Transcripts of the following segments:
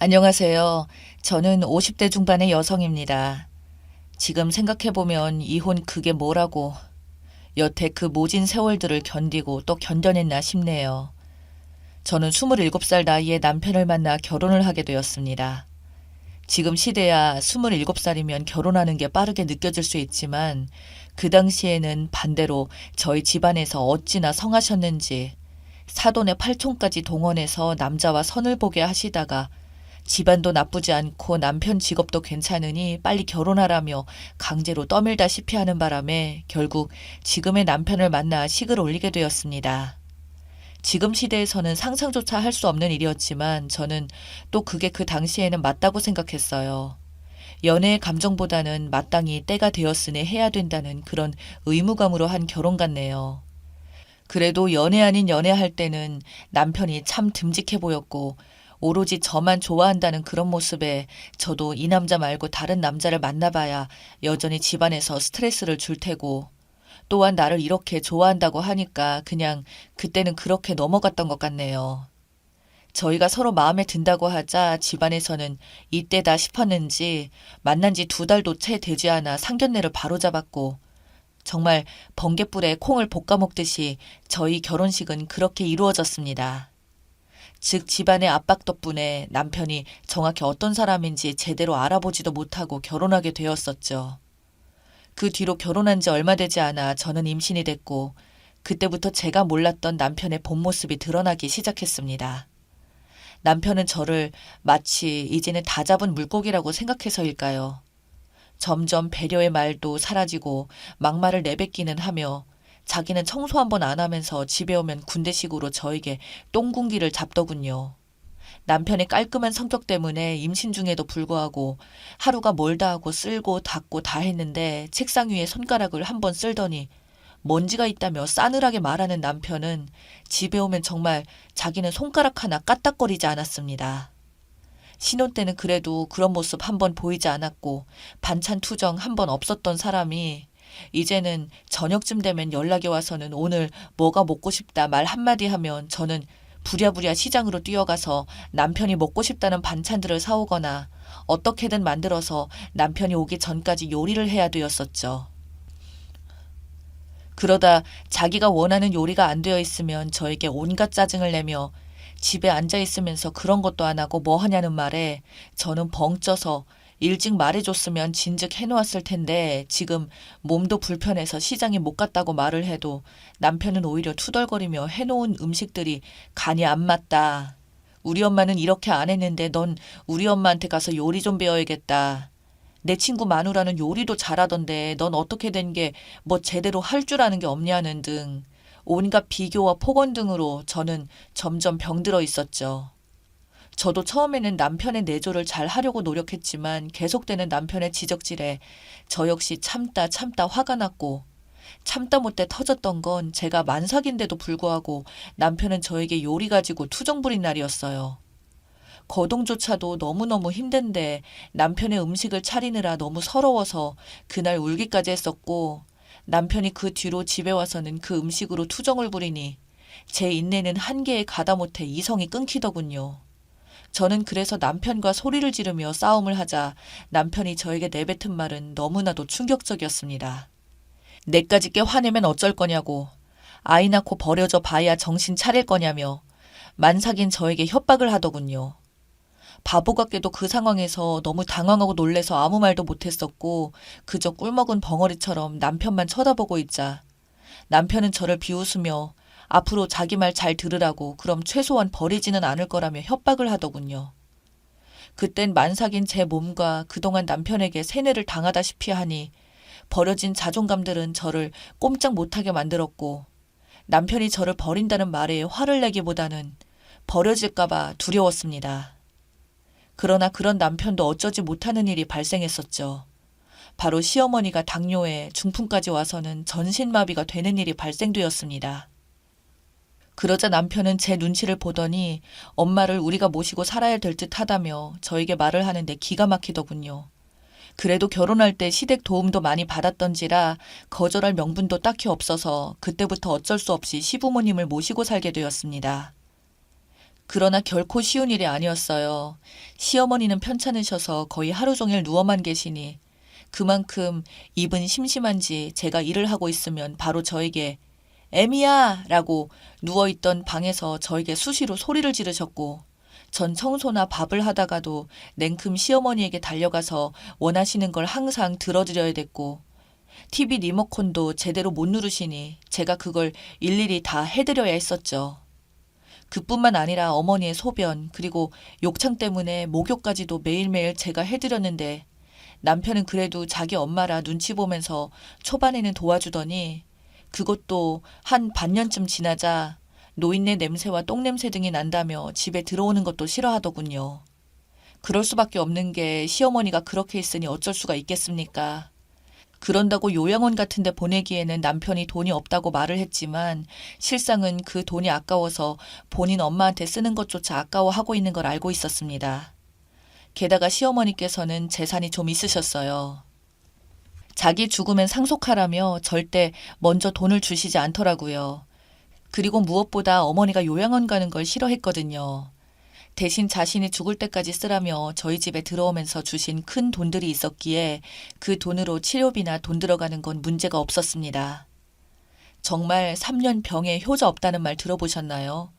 안녕하세요. 저는 50대 중반의 여성입니다. 지금 생각해보면 이혼 그게 뭐라고 여태 그 모진 세월들을 견디고 또 견뎌냈나 싶네요. 저는 27살 나이에 남편을 만나 결혼을 하게 되었습니다. 지금 시대야 27살이면 결혼하는 게 빠르게 느껴질 수 있지만 그 당시에는 반대로 저희 집안에서 어찌나 성하셨는지 사돈의 팔촌까지 동원해서 남자와 선을 보게 하시다가 집안도 나쁘지 않고 남편 직업도 괜찮으니 빨리 결혼하라며 강제로 떠밀다시피 하는 바람에 결국 지금의 남편을 만나 식을 올리게 되었습니다. 지금 시대에서는 상상조차 할 수 없는 일이었지만 저는 또 그게 그 당시에는 맞다고 생각했어요. 연애의 감정보다는 마땅히 때가 되었으니 해야 된다는 그런 의무감으로 한 결혼 같네요. 그래도 연애 아닌 연애할 때는 남편이 참 듬직해 보였고 오로지 저만 좋아한다는 그런 모습에 저도 이 남자 말고 다른 남자를 만나봐야 여전히 집안에서 스트레스를 줄 테고 또한 나를 이렇게 좋아한다고 하니까 그냥 그때는 그렇게 넘어갔던 것 같네요. 저희가 서로 마음에 든다고 하자 집안에서는 이때다 싶었는지 만난 지 2달도 채 되지 않아 상견례를 바로잡았고 정말 번갯불에 콩을 볶아 먹듯이 저희 결혼식은 그렇게 이루어졌습니다. 즉 집안의 압박 덕분에 남편이 정확히 어떤 사람인지 제대로 알아보지도 못하고 결혼하게 되었었죠. 그 뒤로 결혼한 지 얼마 되지 않아 저는 임신이 됐고 그때부터 제가 몰랐던 남편의 본 모습이 드러나기 시작했습니다. 남편은 저를 마치 이제는 다 잡은 물고기라고 생각해서일까요? 점점 배려의 말도 사라지고 막말을 내뱉기는 하며 자기는 청소 한 번 안 하면서 집에 오면 군대식으로 저에게 똥군기를 잡더군요. 남편의 깔끔한 성격 때문에 임신 중에도 불구하고 하루가 멀다 하고 쓸고 닦고 다 했는데 책상 위에 손가락을 한 번 쓸더니 먼지가 있다며 싸늘하게 말하는 남편은 집에 오면 정말 자기는 손가락 하나 까딱거리지 않았습니다. 신혼 때는 그래도 그런 모습 한 번 보이지 않았고 반찬 투정 한 번 없었던 사람이 이제는 저녁쯤 되면 연락이 와서는 오늘 뭐가 먹고 싶다 말 한마디 하면 저는 부랴부랴 시장으로 뛰어가서 남편이 먹고 싶다는 반찬들을 사오거나 어떻게든 만들어서 남편이 오기 전까지 요리를 해야 되었었죠. 그러다 자기가 원하는 요리가 안 되어 있으면 저에게 온갖 짜증을 내며 집에 앉아 있으면서 그런 것도 안 하고 뭐 하냐는 말에 저는 벙 쪄서 일찍 말해줬으면 진즉 해놓았을 텐데 지금 몸도 불편해서 시장에 못 갔다고 말을 해도 남편은 오히려 투덜거리며 해놓은 음식들이 간이 안 맞다. 우리 엄마는 이렇게 안 했는데 넌 우리 엄마한테 가서 요리 좀 배워야겠다. 내 친구 마누라는 요리도 잘하던데 넌 어떻게 된 게 뭐 제대로 할 줄 아는 게 없냐는 등 온갖 비교와 폭언 등으로 저는 점점 병들어 있었죠. 저도 처음에는 남편의 내조를 잘 하려고 노력했지만 계속되는 남편의 지적질에 저 역시 참다 참다 화가 났고 참다 못해 터졌던 건 제가 만삭인데도 불구하고 남편은 저에게 요리 가지고 투정 부린 날이었어요. 거동조차도 너무너무 힘든데 남편의 음식을 차리느라 너무 서러워서 그날 울기까지 했었고 남편이 그 뒤로 집에 와서는 그 음식으로 투정을 부리니 제 인내는 한계에 가다 못해 이성이 끊기더군요. 저는 그래서 남편과 소리를 지르며 싸움을 하자 남편이 저에게 내뱉은 말은 너무나도 충격적이었습니다. 내까지 꽤 화내면 어쩔 거냐고, 아이 낳고 버려져 봐야 정신 차릴 거냐며 만삭인 저에게 협박을 하더군요. 바보 같게도 그 상황에서 너무 당황하고 놀래서 아무 말도 못했었고 그저 꿀먹은 벙어리처럼 남편만 쳐다보고 있자 남편은 저를 비웃으며 앞으로 자기 말 잘 들으라고 그럼 최소한 버리지는 않을 거라며 협박을 하더군요. 그땐 만삭인 제 몸과 그동안 남편에게 세뇌를 당하다시피 하니 버려진 자존감들은 저를 꼼짝 못하게 만들었고 남편이 저를 버린다는 말에 화를 내기보다는 버려질까봐 두려웠습니다. 그러나 그런 남편도 어쩌지 못하는 일이 발생했었죠. 바로 시어머니가 당뇨에 중풍까지 와서는 전신마비가 되는 일이 발생되었습니다. 그러자 남편은 제 눈치를 보더니 엄마를 우리가 모시고 살아야 될 듯 하다며 저에게 말을 하는데 기가 막히더군요. 그래도 결혼할 때 시댁 도움도 많이 받았던지라 거절할 명분도 딱히 없어서 그때부터 어쩔 수 없이 시부모님을 모시고 살게 되었습니다. 그러나 결코 쉬운 일이 아니었어요. 시어머니는 편찮으셔서 거의 하루 종일 누워만 계시니 그만큼 입은 심심한지 제가 일을 하고 있으면 바로 저에게 애미야! 라고 누워있던 방에서 저에게 수시로 소리를 지르셨고 전 청소나 밥을 하다가도 냉큼 시어머니에게 달려가서 원하시는 걸 항상 들어드려야 됐고 TV 리모컨도 제대로 못 누르시니 제가 그걸 일일이 다 해드려야 했었죠. 그뿐만 아니라 어머니의 소변 그리고 욕창 때문에 목욕까지도 매일매일 제가 해드렸는데 남편은 그래도 자기 엄마라 눈치 보면서 초반에는 도와주더니 그것도 한 반년쯤 지나자 노인네 냄새와 똥냄새 등이 난다며 집에 들어오는 것도 싫어하더군요. 그럴 수밖에 없는 게 시어머니가 그렇게 있으니 어쩔 수가 있겠습니까? 그런다고 요양원 같은 데 보내기에는 남편이 돈이 없다고 말을 했지만 실상은 그 돈이 아까워서 본인 엄마한테 쓰는 것조차 아까워하고 있는 걸 알고 있었습니다. 게다가 시어머니께서는 재산이 좀 있으셨어요. 자기 죽으면 상속하라며 절대 먼저 돈을 주시지 않더라고요. 그리고 무엇보다 어머니가 요양원 가는 걸 싫어했거든요. 대신 자신이 죽을 때까지 쓰라며 저희 집에 들어오면서 주신 큰 돈들이 있었기에 그 돈으로 치료비나 돈 들어가는 건 문제가 없었습니다. 정말 3년 병에 효자 없다는 말 들어보셨나요?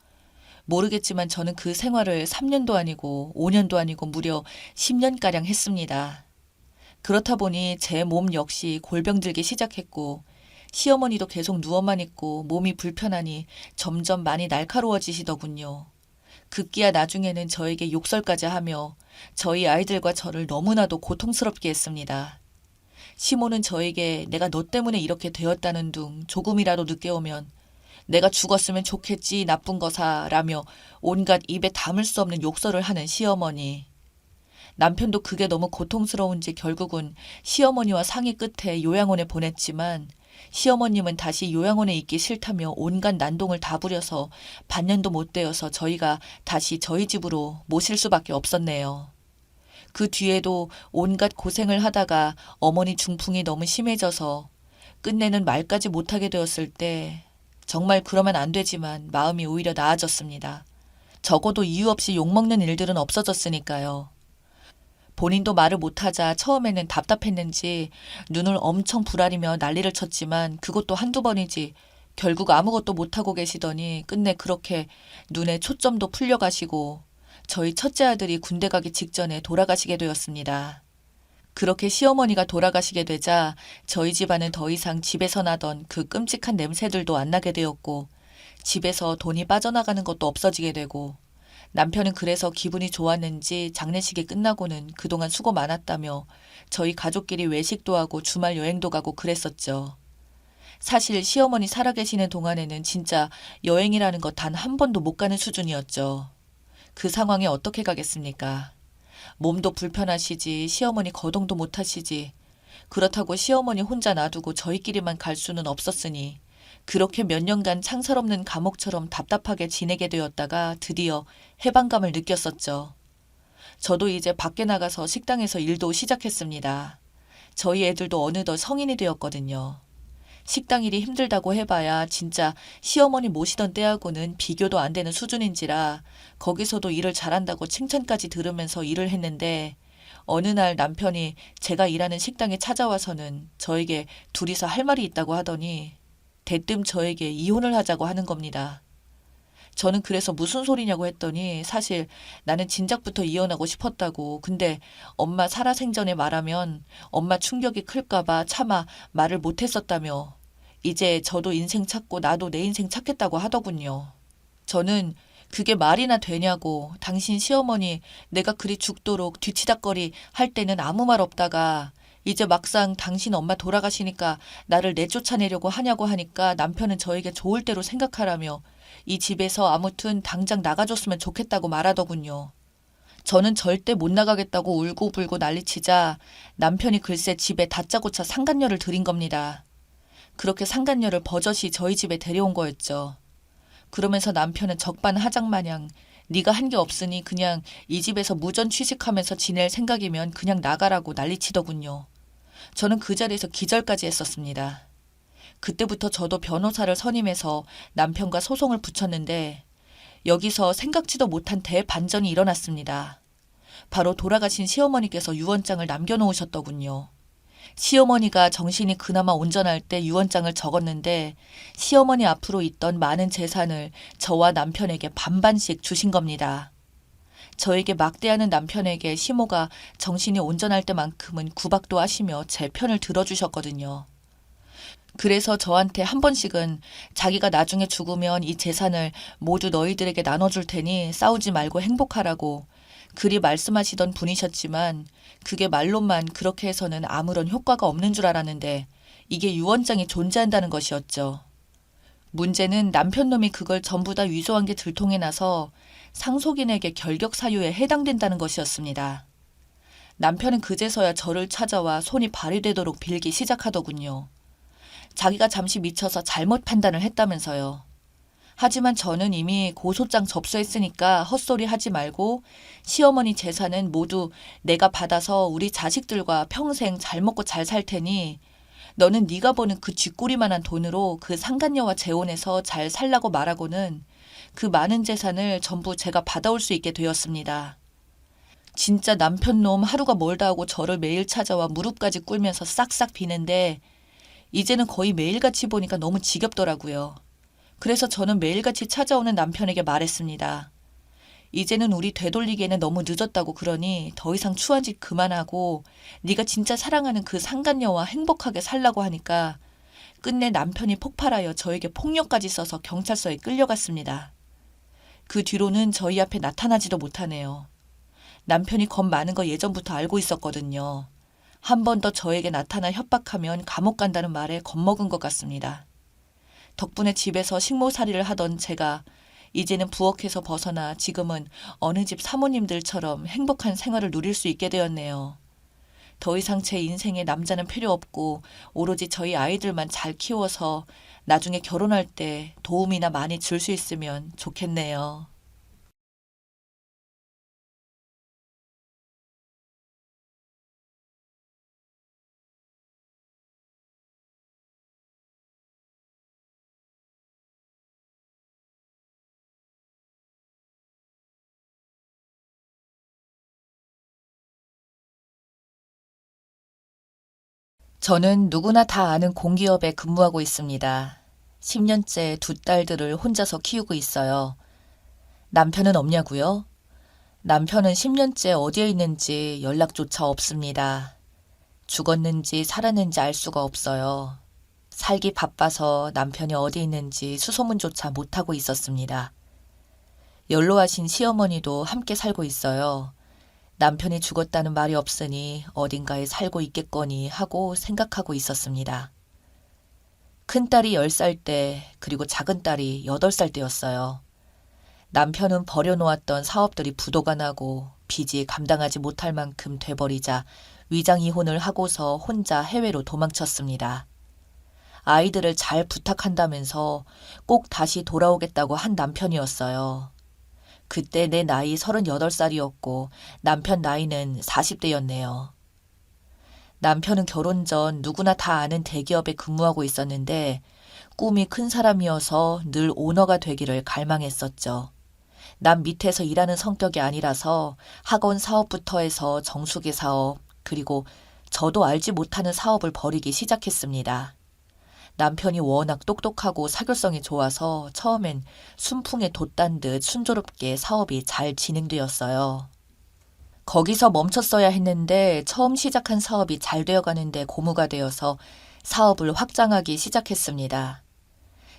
모르겠지만 저는 그 생활을 3년도 아니고 5년도 아니고 무려 10년가량 했습니다. 그렇다 보니 제 몸 역시 골병 들기 시작했고 시어머니도 계속 누워만 있고 몸이 불편하니 점점 많이 날카로워지시더군요. 급기야 나중에는 저에게 욕설까지 하며 저희 아이들과 저를 너무나도 고통스럽게 했습니다. 시모는 저에게 내가 너 때문에 이렇게 되었다는 둥 조금이라도 늦게 오면 내가 죽었으면 좋겠지 나쁜 거사 라며 온갖 입에 담을 수 없는 욕설을 하는 시어머니. 남편도 그게 너무 고통스러운지 결국은 시어머니와 상의 끝에 요양원에 보냈지만 시어머님은 다시 요양원에 있기 싫다며 온갖 난동을 다 부려서 반년도 못 되어서 저희가 다시 저희 집으로 모실 수밖에 없었네요. 그 뒤에도 온갖 고생을 하다가 어머니 중풍이 너무 심해져서 끝내는 말까지 못하게 되었을 때 정말 그러면 안 되지만 마음이 오히려 나아졌습니다. 적어도 이유 없이 욕먹는 일들은 없어졌으니까요. 본인도 말을 못하자 처음에는 답답했는지 눈을 엄청 부라리며 난리를 쳤지만 그것도 한두 번이지 결국 아무것도 못하고 계시더니 끝내 그렇게 눈에 초점도 풀려가시고 저희 첫째 아들이 군대 가기 직전에 돌아가시게 되었습니다. 그렇게 시어머니가 돌아가시게 되자 저희 집안은 더 이상 집에서 나던 그 끔찍한 냄새들도 안 나게 되었고 집에서 돈이 빠져나가는 것도 없어지게 되고 남편은 그래서 기분이 좋았는지 장례식이 끝나고는 그동안 수고 많았다며 저희 가족끼리 외식도 하고 주말 여행도 가고 그랬었죠. 사실 시어머니 살아계시는 동안에는 진짜 여행이라는 거 단 한 번도 못 가는 수준이었죠. 그 상황에 어떻게 가겠습니까? 몸도 불편하시지 시어머니 거동도 못 하시지 그렇다고 시어머니 혼자 놔두고 저희끼리만 갈 수는 없었으니 그렇게 몇 년간 창살 없는 감옥처럼 답답하게 지내게 되었다가 드디어 해방감을 느꼈었죠. 저도 이제 밖에 나가서 식당에서 일도 시작했습니다. 저희 애들도 어느덧 성인이 되었거든요. 식당 일이 힘들다고 해봐야 진짜 시어머니 모시던 때하고는 비교도 안 되는 수준인지라 거기서도 일을 잘한다고 칭찬까지 들으면서 일을 했는데 어느 날 남편이 제가 일하는 식당에 찾아와서는 저에게 둘이서 할 말이 있다고 하더니 대뜸 저에게 이혼을 하자고 하는 겁니다. 저는 그래서 무슨 소리냐고 했더니 사실 나는 진작부터 이혼하고 싶었다고 근데 엄마 살아생전에 말하면 엄마 충격이 클까봐 차마 말을 못했었다며 이제 저도 인생 찾고 나도 내 인생 찾겠다고 하더군요. 저는 그게 말이나 되냐고 당신 시어머니 내가 그리 죽도록 뒤치다꺼리 할 때는 아무 말 없다가 이제 막상 당신 엄마 돌아가시니까 나를 내쫓아내려고 하냐고 하니까 남편은 저에게 좋을 대로 생각하라며 이 집에서 아무튼 당장 나가줬으면 좋겠다고 말하더군요. 저는 절대 못 나가겠다고 울고불고 난리치자 남편이 글쎄 집에 다짜고짜 상간녀를 들인 겁니다. 그렇게 상간녀를 버젓이 저희 집에 데려온 거였죠. 그러면서 남편은 적반하장마냥 네가 한 게 없으니 그냥 이 집에서 무전 취직하면서 지낼 생각이면 그냥 나가라고 난리치더군요. 저는 그 자리에서 기절까지 했었습니다. 그때부터 저도 변호사를 선임해서 남편과 소송을 붙였는데 여기서 생각지도 못한 대반전이 일어났습니다. 바로 돌아가신 시어머니께서 유언장을 남겨놓으셨더군요. 시어머니가 정신이 그나마 온전할 때 유언장을 적었는데 시어머니 앞으로 있던 많은 재산을 저와 남편에게 반반씩 주신 겁니다. 저에게 막대하는 남편에게 시모가 정신이 온전할 때만큼은 구박도 하시며 제 편을 들어주셨거든요. 그래서 저한테 한 번씩은 자기가 나중에 죽으면 이 재산을 모두 너희들에게 나눠줄 테니 싸우지 말고 행복하라고 그리 말씀하시던 분이셨지만 그게 말로만 그렇게 해서는 아무런 효과가 없는 줄 알았는데 이게 유언장이 존재한다는 것이었죠. 문제는 남편 놈이 그걸 전부 다 위조한 게 들통이 나서 상속인에게 결격 사유에 해당된다는 것이었습니다. 남편은 그제서야 저를 찾아와 손이 발이 되도록 빌기 시작하더군요. 자기가 잠시 미쳐서 잘못 판단을 했다면서요. 하지만 저는 이미 고소장 접수했으니까 헛소리 하지 말고 시어머니 재산은 모두 내가 받아서 우리 자식들과 평생 잘 먹고 잘 살 테니 너는 네가 버는 그 쥐꼬리만한 돈으로 그 상간녀와 재혼해서 잘 살라고 말하고는 그 많은 재산을 전부 제가 받아올 수 있게 되었습니다. 진짜 남편 놈 하루가 멀다 하고 저를 매일 찾아와 무릎까지 꿇면서 싹싹 비는데 이제는 거의 매일같이 보니까 너무 지겹더라고요. 그래서 저는 매일같이 찾아오는 남편에게 말했습니다. 이제는 우리 되돌리기에는 너무 늦었다고 그러니 더 이상 추한 짓 그만하고 네가 진짜 사랑하는 그 상간녀와 행복하게 살라고 하니까 끝내 남편이 폭발하여 저에게 폭력까지 써서 경찰서에 끌려갔습니다. 그 뒤로는 저희 앞에 나타나지도 못하네요. 남편이 겁 많은 거 예전부터 알고 있었거든요. 한 번 더 저에게 나타나 협박하면 감옥 간다는 말에 겁먹은 것 같습니다. 덕분에 집에서 식모살이를 하던 제가 이제는 부엌에서 벗어나 지금은 어느 집 사모님들처럼 행복한 생활을 누릴 수 있게 되었네요. 더 이상 제 인생에 남자는 필요 없고 오로지 저희 아이들만 잘 키워서 나중에 결혼할 때 도움이나 많이 줄 수 있으면 좋겠네요. 저는 누구나 다 아는 공기업에 근무하고 있습니다. 10년째 두 딸들을 혼자서 키우고 있어요. 남편은 없냐고요? 남편은 10년째 어디에 있는지 연락조차 없습니다. 죽었는지 살았는지 알 수가 없어요. 살기 바빠서 남편이 어디 있는지 수소문조차 못하고 있었습니다. 연로하신 시어머니도 함께 살고 있어요. 남편이 죽었다는 말이 없으니 어딘가에 살고 있겠거니 하고 생각하고 있었습니다. 큰딸이 10살 때 그리고 작은딸이 8살 때였어요. 남편은 버려놓았던 사업들이 부도가 나고 빚이 감당하지 못할 만큼 돼버리자 위장 이혼을 하고서 혼자 해외로 도망쳤습니다. 아이들을 잘 부탁한다면서 꼭 다시 돌아오겠다고 한 남편이었어요. 그때 내 나이 38살이었고 남편 나이는 40대였네요. 남편은 결혼 전 누구나 다 아는 대기업에 근무하고 있었는데 꿈이 큰 사람이어서 늘 오너가 되기를 갈망했었죠. 남 밑에서 일하는 성격이 아니라서 학원 사업부터 해서 정수기 사업, 그리고 저도 알지 못하는 사업을 벌이기 시작했습니다. 남편이 워낙 똑똑하고 사교성이 좋아서 처음엔 순풍에 돛단 듯 순조롭게 사업이 잘 진행되었어요. 거기서 멈췄어야 했는데 처음 시작한 사업이 잘 되어가는데 고무가 되어서 사업을 확장하기 시작했습니다.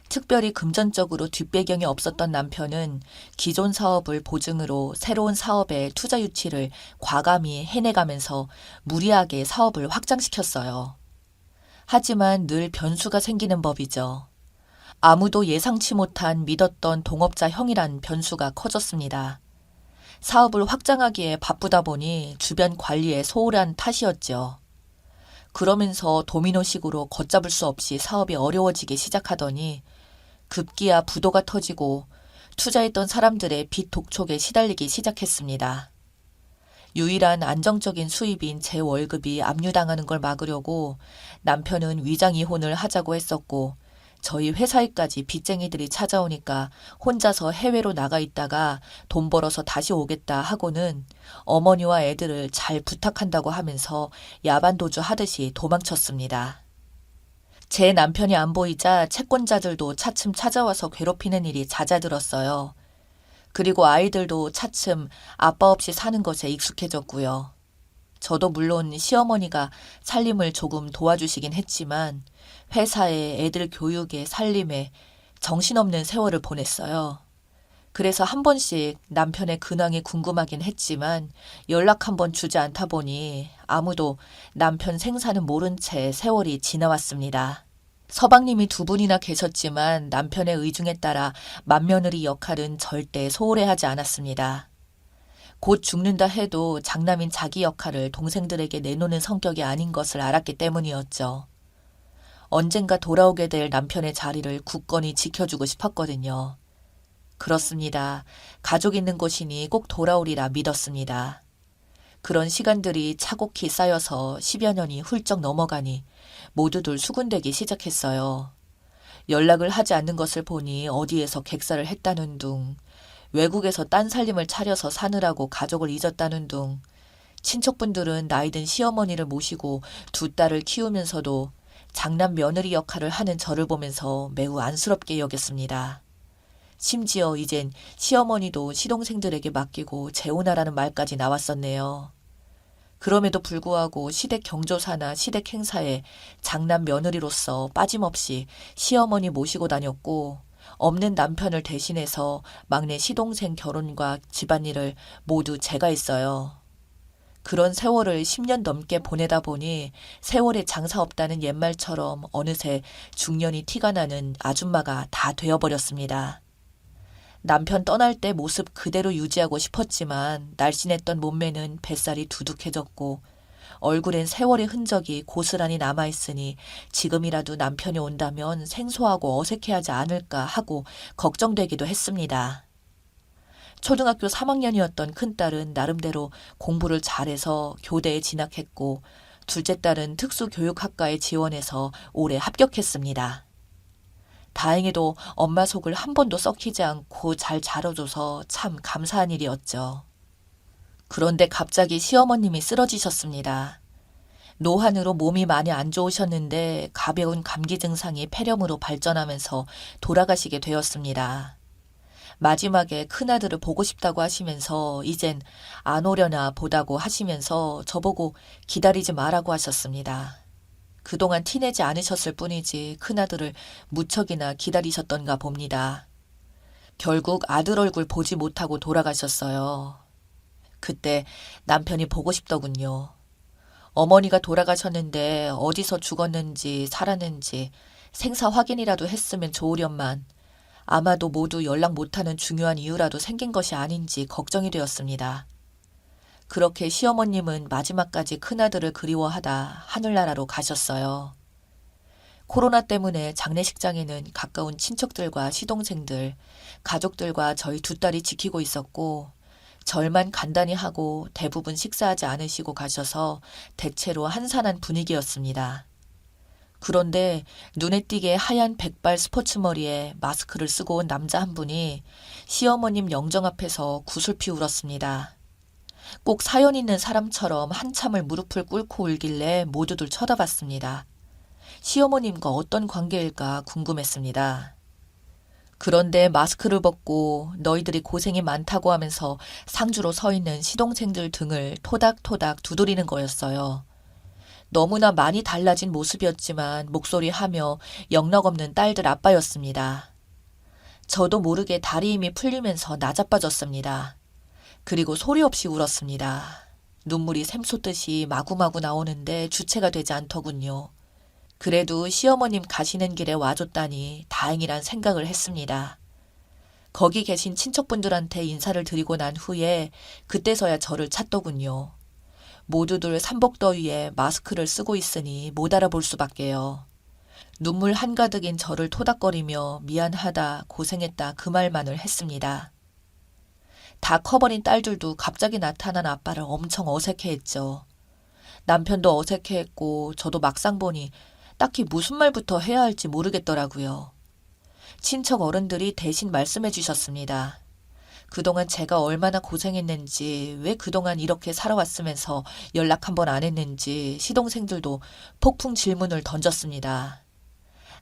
특별히 금전적으로 뒷배경이 없었던 남편은 기존 사업을 보증으로 새로운 사업에 투자 유치를 과감히 해내가면서 무리하게 사업을 확장시켰어요. 하지만 늘 변수가 생기는 법이죠. 아무도 예상치 못한 믿었던 동업자 형이란 변수가 커졌습니다. 사업을 확장하기에 바쁘다 보니 주변 관리에 소홀한 탓이었죠. 그러면서 도미노식으로 걷잡을 수 없이 사업이 어려워지기 시작하더니 급기야 부도가 터지고 투자했던 사람들의 빚 독촉에 시달리기 시작했습니다. 유일한 안정적인 수입인 제 월급이 압류당하는 걸 막으려고 남편은 위장 이혼을 하자고 했었고 저희 회사에까지 빚쟁이들이 찾아오니까 혼자서 해외로 나가 있다가 돈 벌어서 다시 오겠다 하고는 어머니와 애들을 잘 부탁한다고 하면서 야반도주 하듯이 도망쳤습니다. 제 남편이 안 보이자 채권자들도 차츰 찾아와서 괴롭히는 일이 잦아들었어요. 그리고 아이들도 차츰 아빠 없이 사는 것에 익숙해졌고요. 저도 물론 시어머니가 살림을 조금 도와주시긴 했지만 회사에 애들 교육에 살림에 정신없는 세월을 보냈어요. 그래서 한 번씩 남편의 근황이 궁금하긴 했지만 연락 한 번 주지 않다 보니 아무도 남편 생사는 모른 채 세월이 지나왔습니다. 서방님이 두 분이나 계셨지만 남편의 의중에 따라 맏며느리 역할은 절대 소홀히 하지 않았습니다. 곧 죽는다 해도 장남인 자기 역할을 동생들에게 내놓는 성격이 아닌 것을 알았기 때문이었죠. 언젠가 돌아오게 될 남편의 자리를 굳건히 지켜주고 싶었거든요. 그렇습니다. 가족 있는 곳이니 꼭 돌아오리라 믿었습니다. 그런 시간들이 차곡히 쌓여서 10여 년이 훌쩍 넘어가니 모두들 수군대기 시작했어요. 연락을 하지 않는 것을 보니 어디에서 객사를 했다는 둥, 외국에서 딴 살림을 차려서 사느라고 가족을 잊었다는 둥, 친척분들은 나이든 시어머니를 모시고 두 딸을 키우면서도 장남 며느리 역할을 하는 저를 보면서 매우 안쓰럽게 여겼습니다. 심지어 이젠 시어머니도 시동생들에게 맡기고 재혼하라는 말까지 나왔었네요. 그럼에도 불구하고 시댁 경조사나 시댁 행사에 장남 며느리로서 빠짐없이 시어머니 모시고 다녔고 없는 남편을 대신해서 막내 시동생 결혼과 집안일을 모두 제가 했어요. 그런 세월을 10년 넘게 보내다 보니 세월에 장사 없다는 옛말처럼 어느새 중년이 티가 나는 아줌마가 다 되어버렸습니다. 남편 떠날 때 모습 그대로 유지하고 싶었지만 날씬했던 몸매는 뱃살이 두둑해졌고 얼굴엔 세월의 흔적이 고스란히 남아있으니 지금이라도 남편이 온다면 생소하고 어색해하지 않을까 하고 걱정되기도 했습니다. 초등학교 3학년이었던 큰딸은 나름대로 공부를 잘해서 교대에 진학했고 둘째 딸은 특수교육학과에 지원해서 올해 합격했습니다. 다행히도 엄마 속을 한 번도 썩히지 않고 잘 자라줘서 참 감사한 일이었죠. 그런데 갑자기 시어머님이 쓰러지셨습니다. 노환으로 몸이 많이 안 좋으셨는데 가벼운 감기 증상이 폐렴으로 발전하면서 돌아가시게 되었습니다. 마지막에 큰아들을 보고 싶다고 하시면서 이젠 안 오려나 보다고 하시면서 저보고 기다리지 말라고 하셨습니다. 그동안 티내지 않으셨을 뿐이지 큰아들을 무척이나 기다리셨던가 봅니다. 결국 아들 얼굴 보지 못하고 돌아가셨어요. 그때 남편이 보고 싶더군요. 어머니가 돌아가셨는데 어디서 죽었는지 살았는지 생사 확인이라도 했으면 좋으련만 아마도 모두 연락 못하는 중요한 이유라도 생긴 것이 아닌지 걱정이 되었습니다. 그렇게 시어머님은 마지막까지 큰아들을 그리워하다 하늘나라로 가셨어요. 코로나 때문에 장례식장에는 가까운 친척들과 시동생들, 가족들과 저희 두 딸이 지키고 있었고 절만 간단히 하고 대부분 식사하지 않으시고 가셔서 대체로 한산한 분위기였습니다. 그런데 눈에 띄게 하얀 백발 스포츠머리에 마스크를 쓰고 온 남자 한 분이 시어머님 영정 앞에서 구슬피 울었습니다. 꼭 사연 있는 사람처럼 한참을 무릎을 꿇고 울길래 모두들 쳐다봤습니다. 시어머님과 어떤 관계일까 궁금했습니다. 그런데 마스크를 벗고 너희들이 고생이 많다고 하면서 상주로 서 있는 시동생들 등을 토닥토닥 두드리는 거였어요. 너무나 많이 달라진 모습이었지만 목소리하며 영락없는 딸들 아빠였습니다. 저도 모르게 다리 힘이 풀리면서 나자빠졌습니다. 그리고 소리 없이 울었습니다. 눈물이 샘솟듯이 마구마구 나오는데 주체가 되지 않더군요. 그래도 시어머님 가시는 길에 와줬다니 다행이란 생각을 했습니다. 거기 계신 친척분들한테 인사를 드리고 난 후에 그때서야 저를 찾더군요. 모두들 삼복더위에 마스크를 쓰고 있으니 못 알아볼 수밖에요. 눈물 한가득인 저를 토닥거리며 미안하다, 고생했다 그 말만을 했습니다. 다 커버린 딸들도 갑자기 나타난 아빠를 엄청 어색해했죠. 남편도 어색해했고 저도 막상 보니 딱히 무슨 말부터 해야 할지 모르겠더라고요. 친척 어른들이 대신 말씀해 주셨습니다. 그동안 제가 얼마나 고생했는지, 왜 그동안 이렇게 살아왔으면서 연락 한 번 안 했는지 시동생들도 폭풍 질문을 던졌습니다.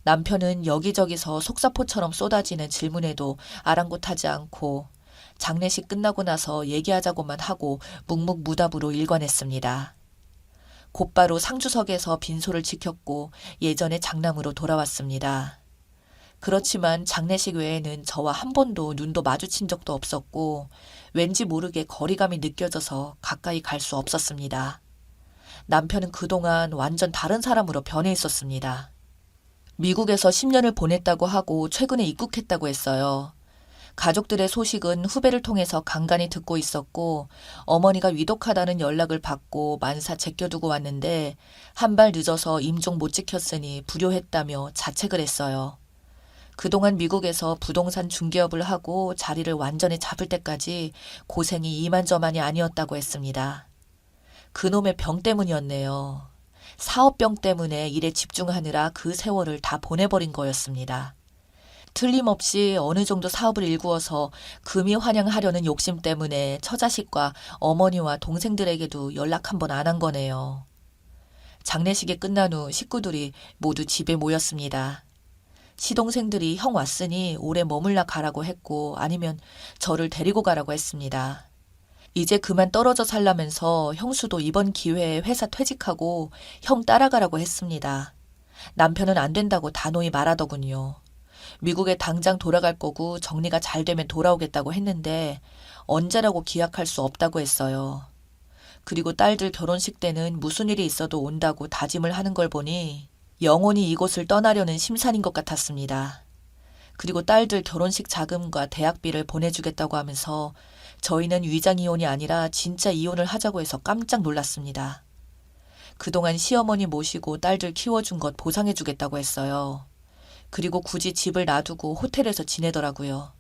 남편은 여기저기서 속사포처럼 쏟아지는 질문에도 아랑곳하지 않고 장례식 끝나고 나서 얘기하자고만 하고 묵묵무답으로 일관했습니다. 곧바로 상주석에서 빈소를 지켰고 예전의 장남으로 돌아왔습니다. 그렇지만 장례식 외에는 저와 한 번도 눈도 마주친 적도 없었고 왠지 모르게 거리감이 느껴져서 가까이 갈 수 없었습니다. 남편은 그동안 완전 다른 사람으로 변해 있었습니다. 미국에서 10년을 보냈다고 하고 최근에 입국했다고 했어요. 가족들의 소식은 후배를 통해서 간간히 듣고 있었고 어머니가 위독하다는 연락을 받고 만사 제껴두고 왔는데 한 발 늦어서 임종 못 지켰으니 불효했다며 자책을 했어요. 그동안 미국에서 부동산 중개업을 하고 자리를 완전히 잡을 때까지 고생이 이만저만이 아니었다고 했습니다. 그놈의 병 때문이었네요. 사업병 때문에 일에 집중하느라 그 세월을 다 보내버린 거였습니다. 틀림없이 어느 정도 사업을 일구어서 금이 환영하려는 욕심 때문에 처자식과 어머니와 동생들에게도 연락 한 번 안 한 거네요. 장례식이 끝난 후 식구들이 모두 집에 모였습니다. 시동생들이 형 왔으니 오래 머물러 가라고 했고 아니면 저를 데리고 가라고 했습니다. 이제 그만 떨어져 살라면서 형수도 이번 기회에 회사 퇴직하고 형 따라가라고 했습니다. 남편은 안 된다고 단호히 말하더군요. 미국에 당장 돌아갈 거고 정리가 잘 되면 돌아오겠다고 했는데 언제라고 기약할 수 없다고 했어요. 그리고 딸들 결혼식 때는 무슨 일이 있어도 온다고 다짐을 하는 걸 보니 영원히 이곳을 떠나려는 심산인 것 같았습니다. 그리고 딸들 결혼식 자금과 대학비를 보내주겠다고 하면서 저희는 위장 이혼이 아니라 진짜 이혼을 하자고 해서 깜짝 놀랐습니다. 그동안 시어머니 모시고 딸들 키워준 것 보상해주겠다고 했어요. 그리고 굳이 집을 놔두고 호텔에서 지내더라고요.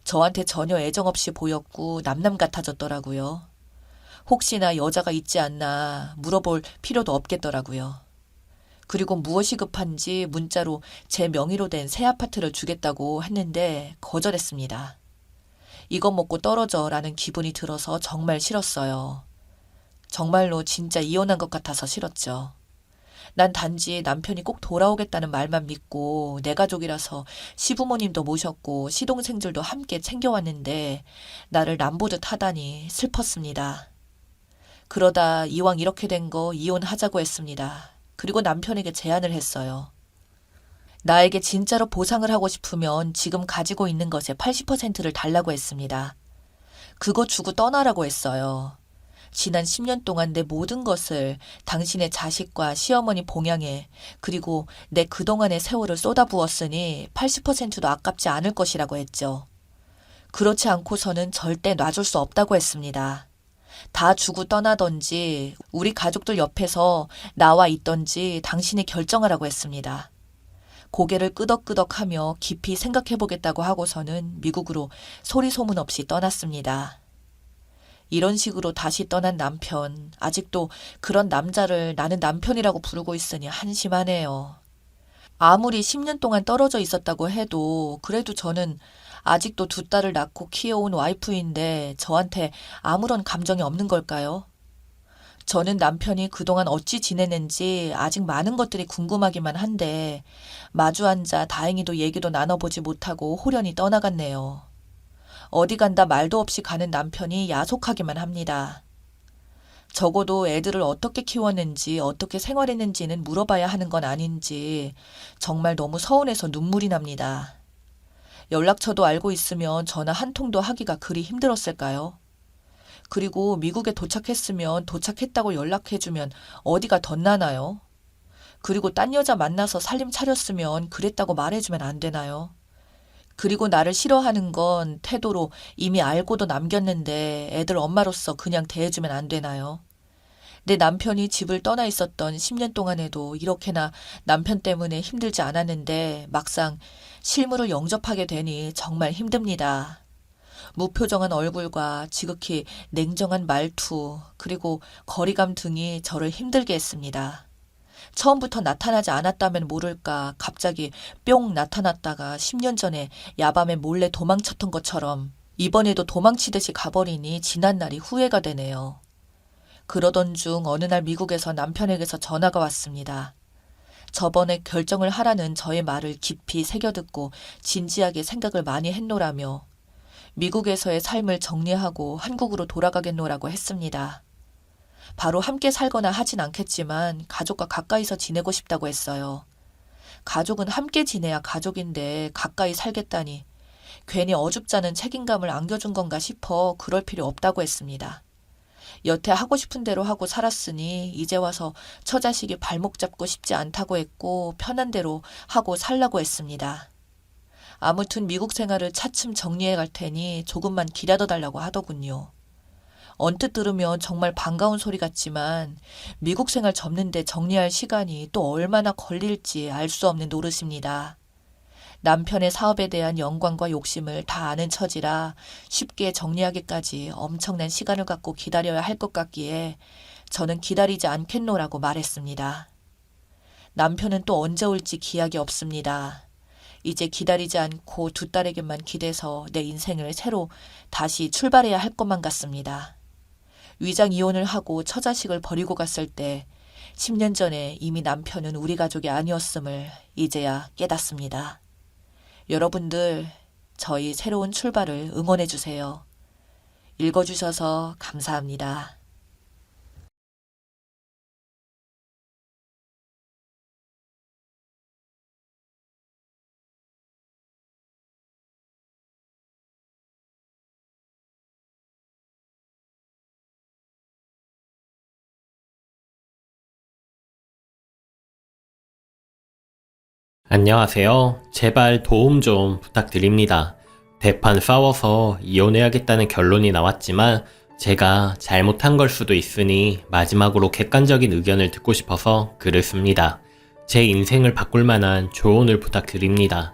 저한테 전혀 애정 없이 보였고 남남 같아졌더라고요. 혹시나 여자가 있지 않나 물어볼 필요도 없겠더라고요. 그리고 무엇이 급한지 문자로 제 명의로 된 새 아파트를 주겠다고 했는데 거절했습니다. 이것 먹고 떨어져라는 기분이 들어서 정말 싫었어요. 정말로 진짜 이혼한 것 같아서 싫었죠. 난 단지 남편이 꼭 돌아오겠다는 말만 믿고 내 가족이라서 시부모님도 모셨고 시동생들도 함께 챙겨왔는데 나를 남보듯 하다니 슬펐습니다. 그러다 이왕 이렇게 된 거 이혼하자고 했습니다. 그리고 남편에게 제안을 했어요. 나에게 진짜로 보상을 하고 싶으면 지금 가지고 있는 것의 80%를 달라고 했습니다. 그거 주고 떠나라고 했어요. 지난 10년 동안 내 모든 것을 당신의 자식과 시어머니 봉양에 그리고 내 그동안의 세월을 쏟아부었으니 80%도 아깝지 않을 것이라고 했죠. 그렇지 않고서는 절대 놔줄 수 없다고 했습니다. 다 주고 떠나던지 우리 가족들 옆에서 나와 있던지 당신이 결정하라고 했습니다. 고개를 끄덕끄덕하며 깊이 생각해보겠다고 하고서는 미국으로 소리 소문 없이 떠났습니다. 이런 식으로 다시 떠난 남편, 아직도 그런 남자를 나는 남편이라고 부르고 있으니 한심하네요. 아무리 10년 동안 떨어져 있었다고 해도 그래도 저는 아직도 두 딸을 낳고 키워온 와이프인데 저한테 아무런 감정이 없는 걸까요? 저는 남편이 그동안 어찌 지냈는지 아직 많은 것들이 궁금하기만 한데 마주 앉아 다행히도 얘기도 나눠보지 못하고 홀연히 떠나갔네요. 어디 간다 말도 없이 가는 남편이 야속하기만 합니다. 적어도 애들을 어떻게 키웠는지 어떻게 생활했는지는 물어봐야 하는 건 아닌지 정말 너무 서운해서 눈물이 납니다. 연락처도 알고 있으면 전화 한 통도 하기가 그리 힘들었을까요? 그리고 미국에 도착했으면 도착했다고 연락해주면 어디가 덧나나요? 그리고 딴 여자 만나서 살림 차렸으면 그랬다고 말해주면 안 되나요? 그리고 나를 싫어하는 건 태도로 이미 알고도 남겼는데 애들 엄마로서 그냥 대해주면 안 되나요? 내 남편이 집을 떠나 있었던 10년 동안에도 이렇게나 남편 때문에 힘들지 않았는데 막상 실물을 영접하게 되니 정말 힘듭니다. 무표정한 얼굴과 지극히 냉정한 말투 그리고 거리감 등이 저를 힘들게 했습니다. 처음부터 나타나지 않았다면 모를까 갑자기 뿅 나타났다가 10년 전에 야밤에 몰래 도망쳤던 것처럼 이번에도 도망치듯이 가버리니 지난날이 후회가 되네요. 그러던 중 어느 날 미국에서 남편에게서 전화가 왔습니다. 저번에 결정을 하라는 저의 말을 깊이 새겨듣고 진지하게 생각을 많이 했노라며 미국에서의 삶을 정리하고 한국으로 돌아가겠노라고 했습니다. 바로 함께 살거나 하진 않겠지만 가족과 가까이서 지내고 싶다고 했어요. 가족은 함께 지내야 가족인데 가까이 살겠다니 괜히 어줍잖은 책임감을 안겨준 건가 싶어 그럴 필요 없다고 했습니다. 여태 하고 싶은 대로 하고 살았으니 이제 와서 처자식이 발목 잡고 싶지 않다고 했고 편한 대로 하고 살라고 했습니다. 아무튼 미국 생활을 차츰 정리해 갈 테니 조금만 기다려 달라고 하더군요. 언뜻 들으면 정말 반가운 소리 같지만 미국 생활 접는데 정리할 시간이 또 얼마나 걸릴지 알 수 없는 노릇입니다. 남편의 사업에 대한 영광과 욕심을 다 아는 처지라 쉽게 정리하기까지 엄청난 시간을 갖고 기다려야 할 것 같기에 저는 기다리지 않겠노라고 말했습니다. 남편은 또 언제 올지 기약이 없습니다. 이제 기다리지 않고 두 딸에게만 기대서 내 인생을 새로 다시 출발해야 할 것만 같습니다. 위장 이혼을 하고 처자식을 버리고 갔을 때 10년 전에 이미 남편은 우리 가족이 아니었음을 이제야 깨닫습니다. 여러분들, 저희 새로운 출발을 응원해 주세요. 읽어주셔서 감사합니다. 안녕하세요. 제발 도움 좀 부탁드립니다. 대판 싸워서 이혼해야겠다는 결론이 나왔지만 제가 잘못한 걸 수도 있으니 마지막으로 객관적인 의견을 듣고 싶어서 글을 씁니다. 제 인생을 바꿀 만한 조언을 부탁드립니다.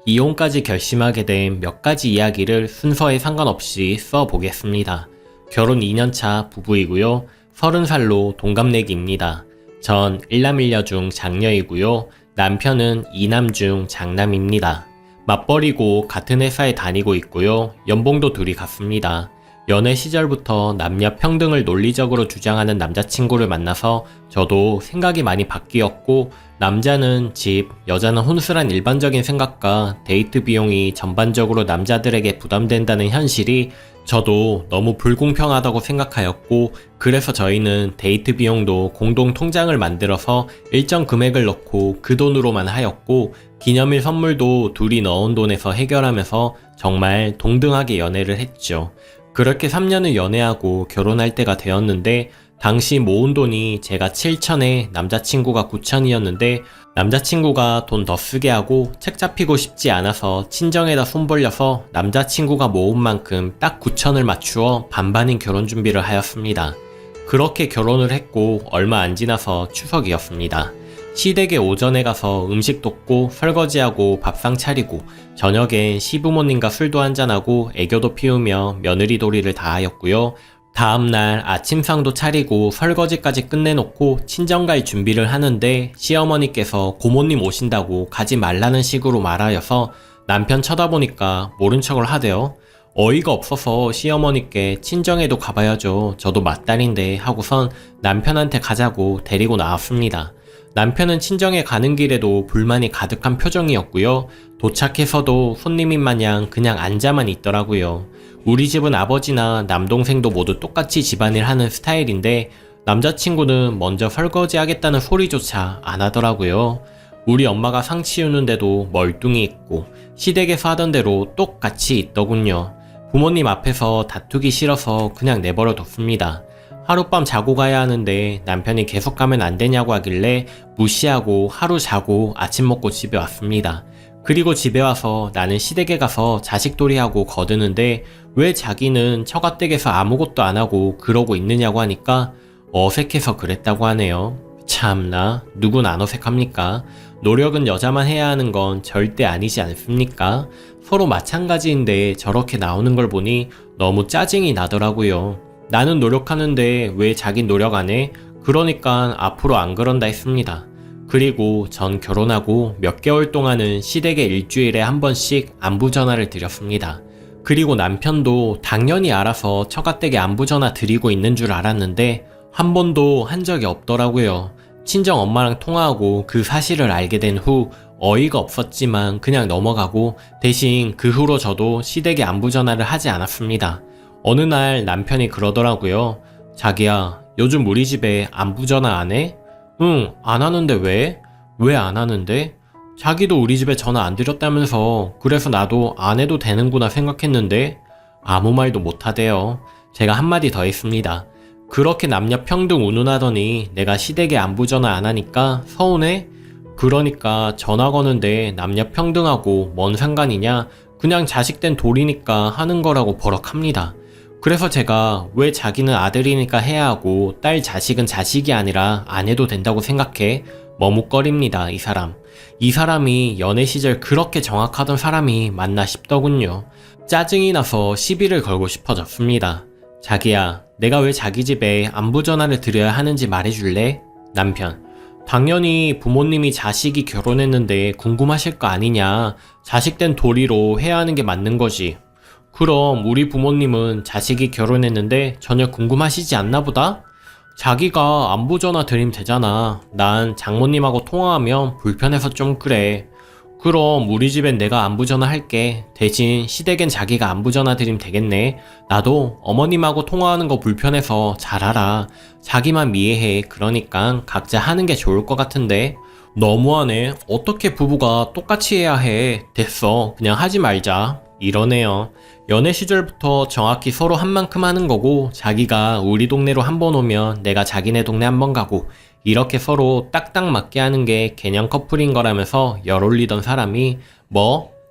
이혼까지 결심하게 된 몇 가지 이야기를 순서에 상관없이 써보겠습니다. 결혼 2년차 부부이고요. 30살로 동갑내기입니다. 전 1남 1녀 중 장녀이고요. 남편은 2남 중 장남입니다. 맞벌이고 같은 회사에 다니고 있고요. 연봉도 둘이 같습니다. 연애 시절부터 남녀 평등을 논리적으로 주장하는 남자친구를 만나서 저도 생각이 많이 바뀌었고 남자는 집, 여자는 혼수란 일반적인 생각과 데이트 비용이 전반적으로 남자들에게 부담된다는 현실이 저도 너무 불공평하다고 생각하였고 그래서 저희는 데이트 비용도 공동 통장을 만들어서 일정 금액을 넣고 그 돈으로만 하였고 기념일 선물도 둘이 넣은 돈에서 해결하면서 정말 동등하게 연애를 했죠. 그렇게 3년을 연애하고 결혼할 때가 되었는데 당시 모은 돈이 제가 7천에 남자친구가 9천이었는데 남자친구가 돈 더 쓰게 하고 책 잡히고 싶지 않아서 친정에다 손 벌려서 남자친구가 모은 만큼 딱 9천을 맞추어 반반인 결혼 준비를 하였습니다. 그렇게 결혼을 했고 얼마 안 지나서 추석이었습니다. 시댁에 오전에 가서 음식 돕고 설거지하고 밥상 차리고 저녁엔 시부모님과 술도 한잔하고 애교도 피우며 며느리 도리를 다 하였고요. 다음날 아침상도 차리고 설거지까지 끝내놓고 친정 갈 준비를 하는데 시어머니께서 고모님 오신다고 가지 말라는 식으로 말하여서 남편 쳐다보니까 모른 척을 하대요. 어이가 없어서 시어머니께 친정에도 가봐야죠. 저도 맏딸인데 하고선 남편한테 가자고 데리고 나왔습니다. 남편은 친정에 가는 길에도 불만이 가득한 표정이었고요. 도착해서도 손님인 마냥 그냥 앉아만 있더라고요. 우리 집은 아버지나 남동생도 모두 똑같이 집안일 하는 스타일인데 남자친구는 먼저 설거지 하겠다는 소리조차 안 하더라고요. 우리 엄마가 상 치우는데도 멀뚱히 있고 시댁에서 하던 대로 똑같이 있더군요. 부모님 앞에서 다투기 싫어서 그냥 내버려 뒀습니다. 하룻밤 자고 가야 하는데 남편이 계속 가면 안 되냐고 하길래 무시하고 하루 자고 아침 먹고 집에 왔습니다. 그리고 집에 와서 나는 시댁에 가서 자식돌이하고 거드는데 왜 자기는 처가댁에서 아무것도 안 하고 그러고 있느냐고 하니까 어색해서 그랬다고 하네요. 참나, 누군 안 어색합니까? 노력은 여자만 해야 하는 건 절대 아니지 않습니까? 서로 마찬가지인데 저렇게 나오는 걸 보니 너무 짜증이 나더라고요. 나는 노력하는데 왜 자긴 노력 안 해? 그러니까 앞으로 안 그런다 했습니다. 그리고 전 결혼하고 몇 개월 동안은 시댁에 일주일에 한 번씩 안부 전화를 드렸습니다. 그리고 남편도 당연히 알아서 처가댁에 안부 전화 드리고 있는 줄 알았는데 한 번도 한 적이 없더라고요. 친정 엄마랑 통화하고 그 사실을 알게 된 후 어이가 없었지만 그냥 넘어가고 대신 그 후로 저도 시댁에 안부 전화를 하지 않았습니다. 어느 날 남편이 그러더라고요. 자기야, 요즘 우리 집에 안부 전화 안 해? 응, 안 하는데 왜? 왜 안 하는데? 자기도 우리 집에 전화 안 드렸다면서 그래서 나도 안 해도 되는구나 생각했는데 아무 말도 못 하대요. 제가 한마디 더 했습니다. 그렇게 남녀 평등 운운하더니 내가 시댁에 안부 전화 안 하니까 서운해? 그러니까 전화 거는데 남녀 평등하고 뭔 상관이냐? 그냥 자식된 도리니까 하는 거라고 버럭합니다. 그래서 제가 왜 자기는 아들이니까 해야 하고 딸 자식은 자식이 아니라 안 해도 된다고 생각해? 머뭇거립니다, 이 사람. 이 사람이 연애 시절 그렇게 정확하던 사람이 맞나 싶더군요. 짜증이 나서 시비를 걸고 싶어졌습니다. 자기야, 내가 왜 자기 집에 안부 전화를 드려야 하는지 말해줄래? 남편. 당연히 부모님이 자식이 결혼했는데 궁금하실 거 아니냐. 자식된 도리로 해야 하는 게 맞는 거지. 그럼 우리 부모님은 자식이 결혼했는데 전혀 궁금하시지 않나 보다? 자기가 안부 전화 드리면 되잖아. 난 장모님하고 통화하면 불편해서 좀 그래. 그럼 우리 집엔 내가 안부 전화 할게. 대신 시댁엔 자기가 안부 전화 드리면 되겠네. 나도 어머님하고 통화하는 거 불편해서 잘 알아. 자기만 미해해. 그러니까 각자 하는 게 좋을 것 같은데. 너무하네. 어떻게 부부가 똑같이 해야 해. 됐어. 그냥 하지 말자. 이러네요. 연애 시절부터 정확히 서로 한 만큼 하는 거고 자기가 우리 동네로 한 번 오면 내가 자기네 동네 한 번 가고 이렇게 서로 딱딱 맞게 하는 게 개념 커플인 거라면서 열 올리던 사람이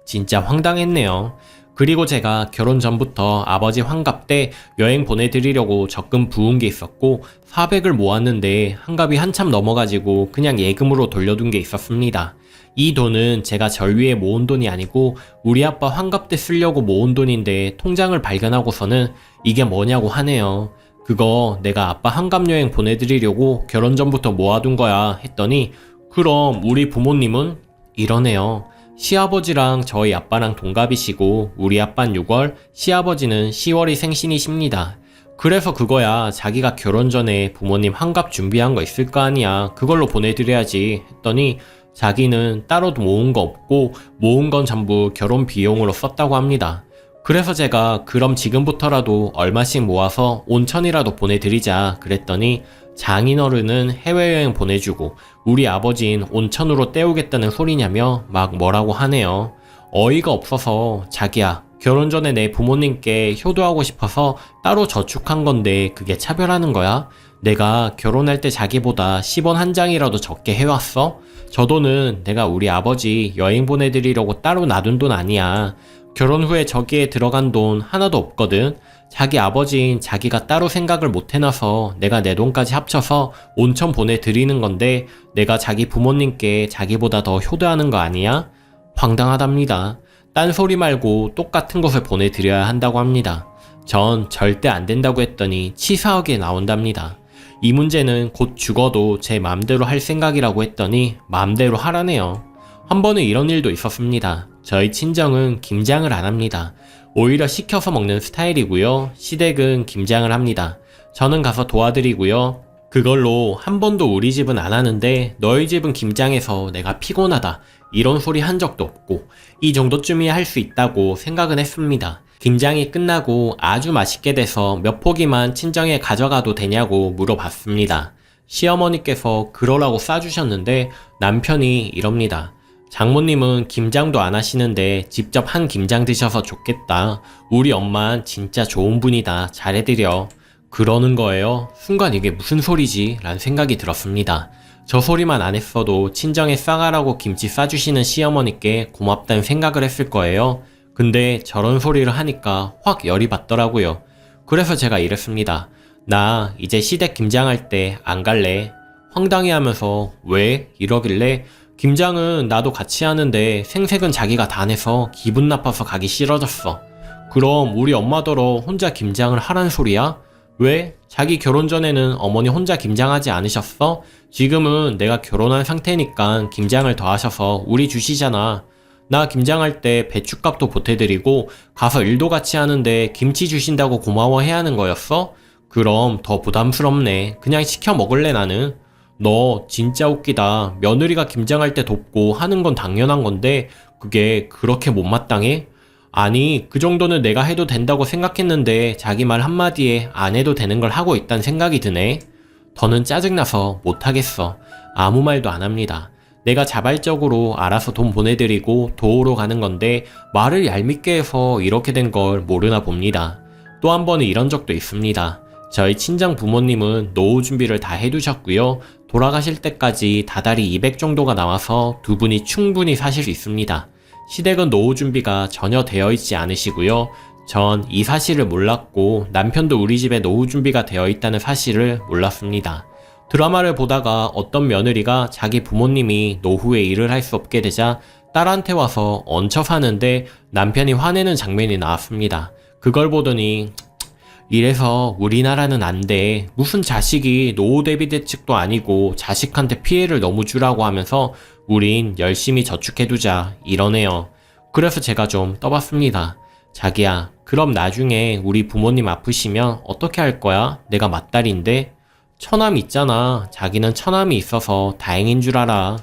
진짜 황당했네요. 그리고 제가 결혼 전부터 아버지 환갑 때 여행 보내드리려고 적금 부은 게 있었고 400을 모았는데 환갑이 한참 넘어가지고 그냥 예금으로 돌려둔 게 있었습니다. 이 돈은 제가 절 위해 모은 돈이 아니고 우리 아빠 환갑 때 쓰려고 모은 돈인데 통장을 발견하고서는 이게 뭐냐고 하네요. 그거 내가 아빠 환갑 여행 보내드리려고 결혼 전부터 모아둔 거야 했더니 그럼 우리 부모님은? 이러네요. 시아버지랑 저희 아빠랑 동갑이시고 우리 아빠는 6월, 시아버지는 10월이 생신이십니다. 그래서 그거야 자기가 결혼 전에 부모님 환갑 준비한 거 있을 거 아니야. 그걸로 보내드려야지 했더니 자기는 따로도 모은 거 없고 모은 건 전부 결혼 비용으로 썼다고 합니다. 그래서 제가 그럼 지금부터라도 얼마씩 모아서 온천이라도 보내드리자 그랬더니 장인어른은 해외여행 보내주고 우리 아버지는 온천으로 때우겠다는 소리냐며 막 뭐라고 하네요. 어이가 없어서 자기야 결혼 전에 내 부모님께 효도하고 싶어서 따로 저축한 건데 그게 차별하는 거야? 내가 결혼할 때 자기보다 10원 한 장이라도 적게 해왔어? 저 돈은 내가 우리 아버지 여행 보내드리려고 따로 놔둔 돈 아니야. 결혼 후에 저기에 들어간 돈 하나도 없거든. 자기 아버지인 자기가 따로 생각을 못 해놔서 내가 내 돈까지 합쳐서 온천 보내드리는 건데 내가 자기 부모님께 자기보다 더 효도하는 거 아니야? 황당하답니다. 딴소리 말고 똑같은 것을 보내드려야 한다고 합니다. 전 절대 안 된다고 했더니 치사하게 나온답니다. 이 문제는 곧 죽어도 제 맘대로 할 생각이라고 했더니 맘대로 하라네요. 한 번은 이런 일도 있었습니다. 저희 친정은 김장을 안 합니다. 오히려 시켜서 먹는 스타일이고요. 시댁은 김장을 합니다. 저는 가서 도와드리고요. 그걸로 한 번도 우리 집은 안 하는데 너희 집은 김장해서 내가 피곤하다 이런 소리 한 적도 없고 이 정도쯤이야 할 수 있다고 생각은 했습니다. 김장이 끝나고 아주 맛있게 돼서 몇 포기만 친정에 가져가도 되냐고 물어봤습니다. 시어머니께서 그러라고 싸주셨는데 남편이 이럽니다. 장모님은 김장도 안 하시는데 직접 한 김장 드셔서 좋겠다. 우리 엄만 진짜 좋은 분이다. 잘해드려. 그러는 거예요. 순간 이게 무슨 소리지? 라는 생각이 들었습니다. 저 소리만 안 했어도 친정에 싸가라고 김치 싸주시는 시어머니께 고맙다는 생각을 했을 거예요. 근데 저런 소리를 하니까 확 열이 받더라고요. 그래서 제가 이랬습니다. 나 이제 시댁 김장할 때 안 갈래. 황당해 하면서 왜? 이러길래 김장은 나도 같이 하는데 생색은 자기가 다 내서 기분 나빠서 가기 싫어졌어. 그럼 우리 엄마더러 혼자 김장을 하란 소리야? 왜? 자기 결혼 전에는 어머니 혼자 김장하지 않으셨어? 지금은 내가 결혼한 상태니까 김장을 더 하셔서 우리 주시잖아. 나 김장할 때 배춧값도 보태드리고 가서 일도 같이 하는데 김치 주신다고 고마워해야 하는 거였어? 그럼 더 부담스럽네. 그냥 시켜 먹을래 나는. 너 진짜 웃기다. 며느리가 김장할 때 돕고 하는 건 당연한 건데 그게 그렇게 못마땅해? 아니, 그 정도는 내가 해도 된다고 생각했는데 자기 말 한마디에 안 해도 되는 걸 하고 있다는 생각이 드네. 더는 짜증나서 못하겠어. 아무 말도 안 합니다. 내가 자발적으로 알아서 돈 보내드리고 도우러 가는 건데 말을 얄밉게 해서 이렇게 된 걸 모르나 봅니다. 또 한 번은 이런 적도 있습니다. 저희 친정 부모님은 노후 준비를 다 해두셨고요. 돌아가실 때까지 다달이 200 정도가 나와서 두 분이 충분히 사실 수 있습니다. 시댁은 노후 준비가 전혀 되어 있지 않으시고요. 전 이 사실을 몰랐고 남편도 우리 집에 노후 준비가 되어 있다는 사실을 몰랐습니다. 드라마를 보다가 어떤 며느리가 자기 부모님이 노후에 일을 할 수 없게 되자 딸한테 와서 얹혀 사는데 남편이 화내는 장면이 나왔습니다. 그걸 보더니 이래서 우리나라는 안 돼. 무슨 자식이 노후 대비 대책도 아니고 자식한테 피해를 너무 주라고 하면서 우린 열심히 저축해두자 이러네요. 그래서 제가 좀 떠봤습니다. 자기야, 그럼 나중에 우리 부모님 아프시면 어떻게 할 거야? 내가 맏딸인데. 처남 있잖아. 자기는 처남이 있어서 다행인 줄 알아.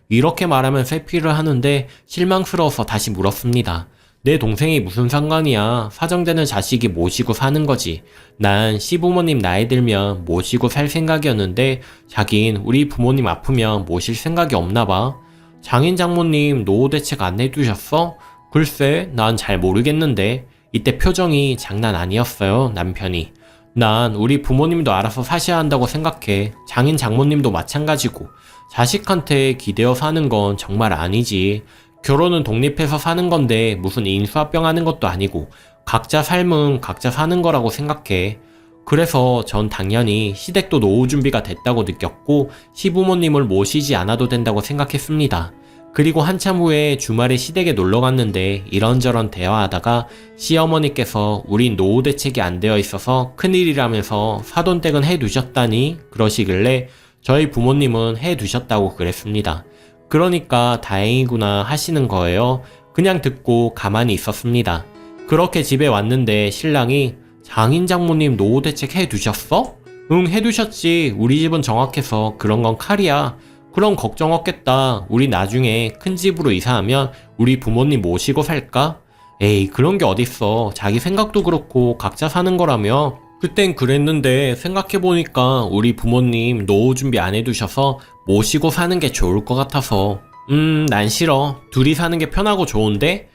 이렇게 말하면 회피를 하는데 실망스러워서 다시 물었습니다. 내 동생이 무슨 상관이야. 사정되는 자식이 모시고 사는 거지. 난 시부모님 나이 들면 모시고 살 생각이었는데 자긴 우리 부모님 아프면 모실 생각이 없나 봐. 장인 장모님 노후 대책 안 해두셨어? 글쎄, 난 잘 모르겠는데. 이때 표정이 장난 아니었어요, 남편이. 난 우리 부모님도 알아서 사셔야 한다고 생각해. 장인 장모님도 마찬가지고. 자식한테 기대어 사는 건 정말 아니지. 결혼은 독립해서 사는 건데 무슨 인수합병 하는 것도 아니고 각자 삶은 각자 사는 거라고 생각해. 그래서 전 당연히 시댁도 노후 준비가 됐다고 느꼈고 시부모님을 모시지 않아도 된다고 생각했습니다. 그리고 한참 후에 주말에 시댁에 놀러 갔는데 이런저런 대화하다가 시어머니께서 우린 노후 대책이 안 되어 있어서 큰일이라면서 사돈댁은 해두셨다니 그러시길래 저희 부모님은 해두셨다고 그랬습니다. 그러니까 다행이구나 하시는 거예요. 그냥 듣고 가만히 있었습니다. 그렇게 집에 왔는데 신랑이 장인 장모님 노후 대책 해두셨어? 응, 해두셨지. 우리 집은 정확해서 그런 건 칼이야. 그럼 걱정 없겠다. 우리 나중에 큰 집으로 이사하면 우리 부모님 모시고 살까? 에이, 그런 게 어딨어. 자기 생각도 그렇고 각자 사는 거라며. 그땐 그랬는데 생각해보니까 우리 부모님 노후 준비 안 해두셔서 모시고 사는 게 좋을 것 같아서. 난 싫어. 둘이 사는 게 편하고 좋은데?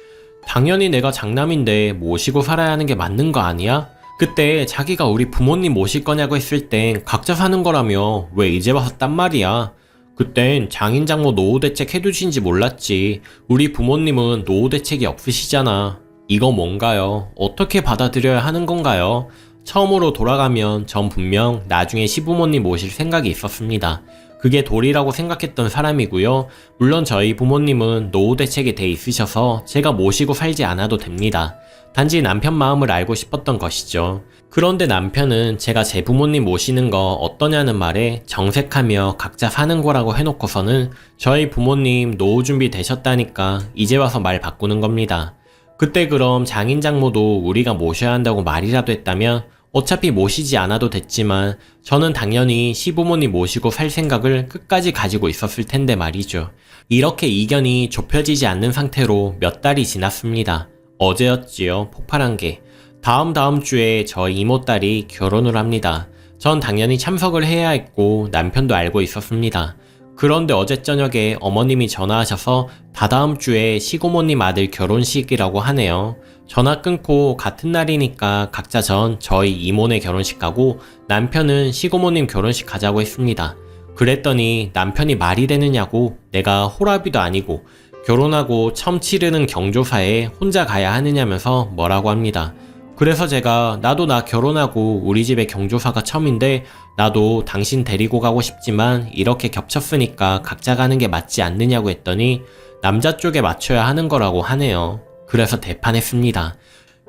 당연히 내가 장남인데 모시고 살아야 하는 게 맞는 거 아니야? 그때 자기가 우리 부모님 모실 거냐고 했을 땐 각자 사는 거라며 왜 이제 와서 딴 말이야? 그땐 장인 장모 노후 대책 해두신지 몰랐지. 우리 부모님은 노후 대책이 없으시잖아. 이거 뭔가요? 어떻게 받아들여야 하는 건가요? 처음으로 돌아가면 전 분명 나중에 시부모님 모실 생각이 있었습니다. 그게 도리라고 생각했던 사람이고요. 물론 저희 부모님은 노후 대책이 돼 있으셔서 제가 모시고 살지 않아도 됩니다. 단지 남편 마음을 알고 싶었던 것이죠. 그런데 남편은 제가 제 부모님 모시는 거 어떠냐는 말에 정색하며 각자 사는 거라고 해놓고서는 저희 부모님 노후 준비 되셨다니까 이제 와서 말 바꾸는 겁니다. 그때 그럼 장인 장모도 우리가 모셔야 한다고 말이라도 했다면 어차피 모시지 않아도 됐지만 저는 당연히 시부모님 모시고 살 생각을 끝까지 가지고 있었을 텐데 말이죠. 이렇게 이견이 좁혀지지 않는 상태로 몇 달이 지났습니다. 어제였지요, 폭발한 게. 다음 주에 저희 이모딸이 결혼을 합니다. 전 당연히 참석을 해야 했고 남편도 알고 있었습니다. 그런데 어제 저녁에 어머님이 전화하셔서 다다음 주에 시고모님 아들 결혼식이라고 하네요. 전화 끊고 같은 날이니까 각자 전 저희 이모네 결혼식 가고 남편은 시고모님 결혼식 가자고 했습니다. 그랬더니 남편이 말이 되느냐고 내가 호랍이도 아니고 결혼하고 처음 치르는 경조사에 혼자 가야 하느냐면서 뭐라고 합니다. 그래서 제가 나도 나 결혼하고 우리 집에 경조사가 처음인데 나도 당신 데리고 가고 싶지만 이렇게 겹쳤으니까 각자 가는 게 맞지 않느냐고 했더니 남자 쪽에 맞춰야 하는 거라고 하네요. 그래서 대판했습니다.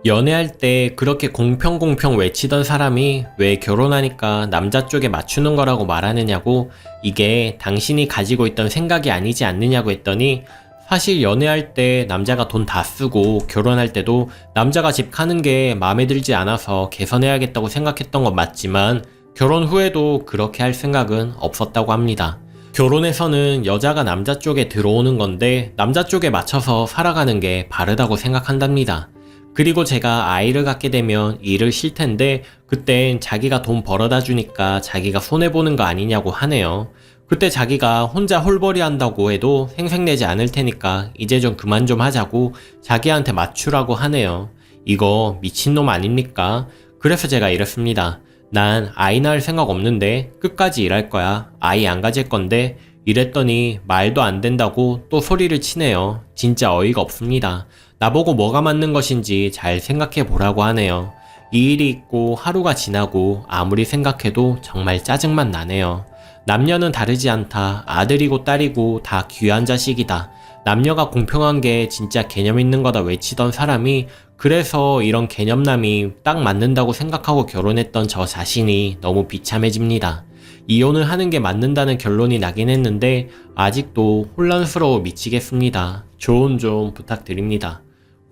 연애할 때 그렇게 공평 외치던 사람이 왜 결혼하니까 남자 쪽에 맞추는 거라고 말하느냐고, 이게 당신이 가지고 있던 생각이 아니지 않느냐고 했더니, 사실 연애할 때 남자가 돈 다 쓰고 결혼할 때도 남자가 집 가는 게 마음에 들지 않아서 개선해야겠다고 생각했던 건 맞지만 결혼 후에도 그렇게 할 생각은 없었다고 합니다. 결혼에서는 여자가 남자 쪽에 들어오는 건데 남자 쪽에 맞춰서 살아가는 게 바르다고 생각한답니다. 그리고 제가 아이를 갖게 되면 일을 쉴 텐데 그땐 자기가 돈 벌어다 주니까 자기가 손해보는 거 아니냐고 하네요. 그때 자기가 혼자 홀벌이 한다고 해도 생색내지 않을 테니까 이제 좀 그만 좀 하자고 자기한테 맞추라고 하네요. 이거 미친놈 아닙니까? 그래서 제가 이랬습니다. 난 아이 낳을 생각 없는데 끝까지 일할 거야. 아이 안 가질 건데. 이랬더니 말도 안 된다고 또 소리를 치네요. 진짜 어이가 없습니다. 나보고 뭐가 맞는 것인지 잘 생각해 보라고 하네요. 이 일이 있고 하루가 지나고 아무리 생각해도 정말 짜증만 나네요. 남녀는 다르지 않다. 아들이고 딸이고 다 귀한 자식이다. 남녀가 공평한 게 진짜 개념 있는 거다 외치던 사람이 그래서 이런 개념남이 딱 맞는다고 생각하고 결혼했던 저 자신이 너무 비참해집니다. 이혼을 하는 게 맞는다는 결론이 나긴 했는데 아직도 혼란스러워 미치겠습니다. 조언 좀 부탁드립니다.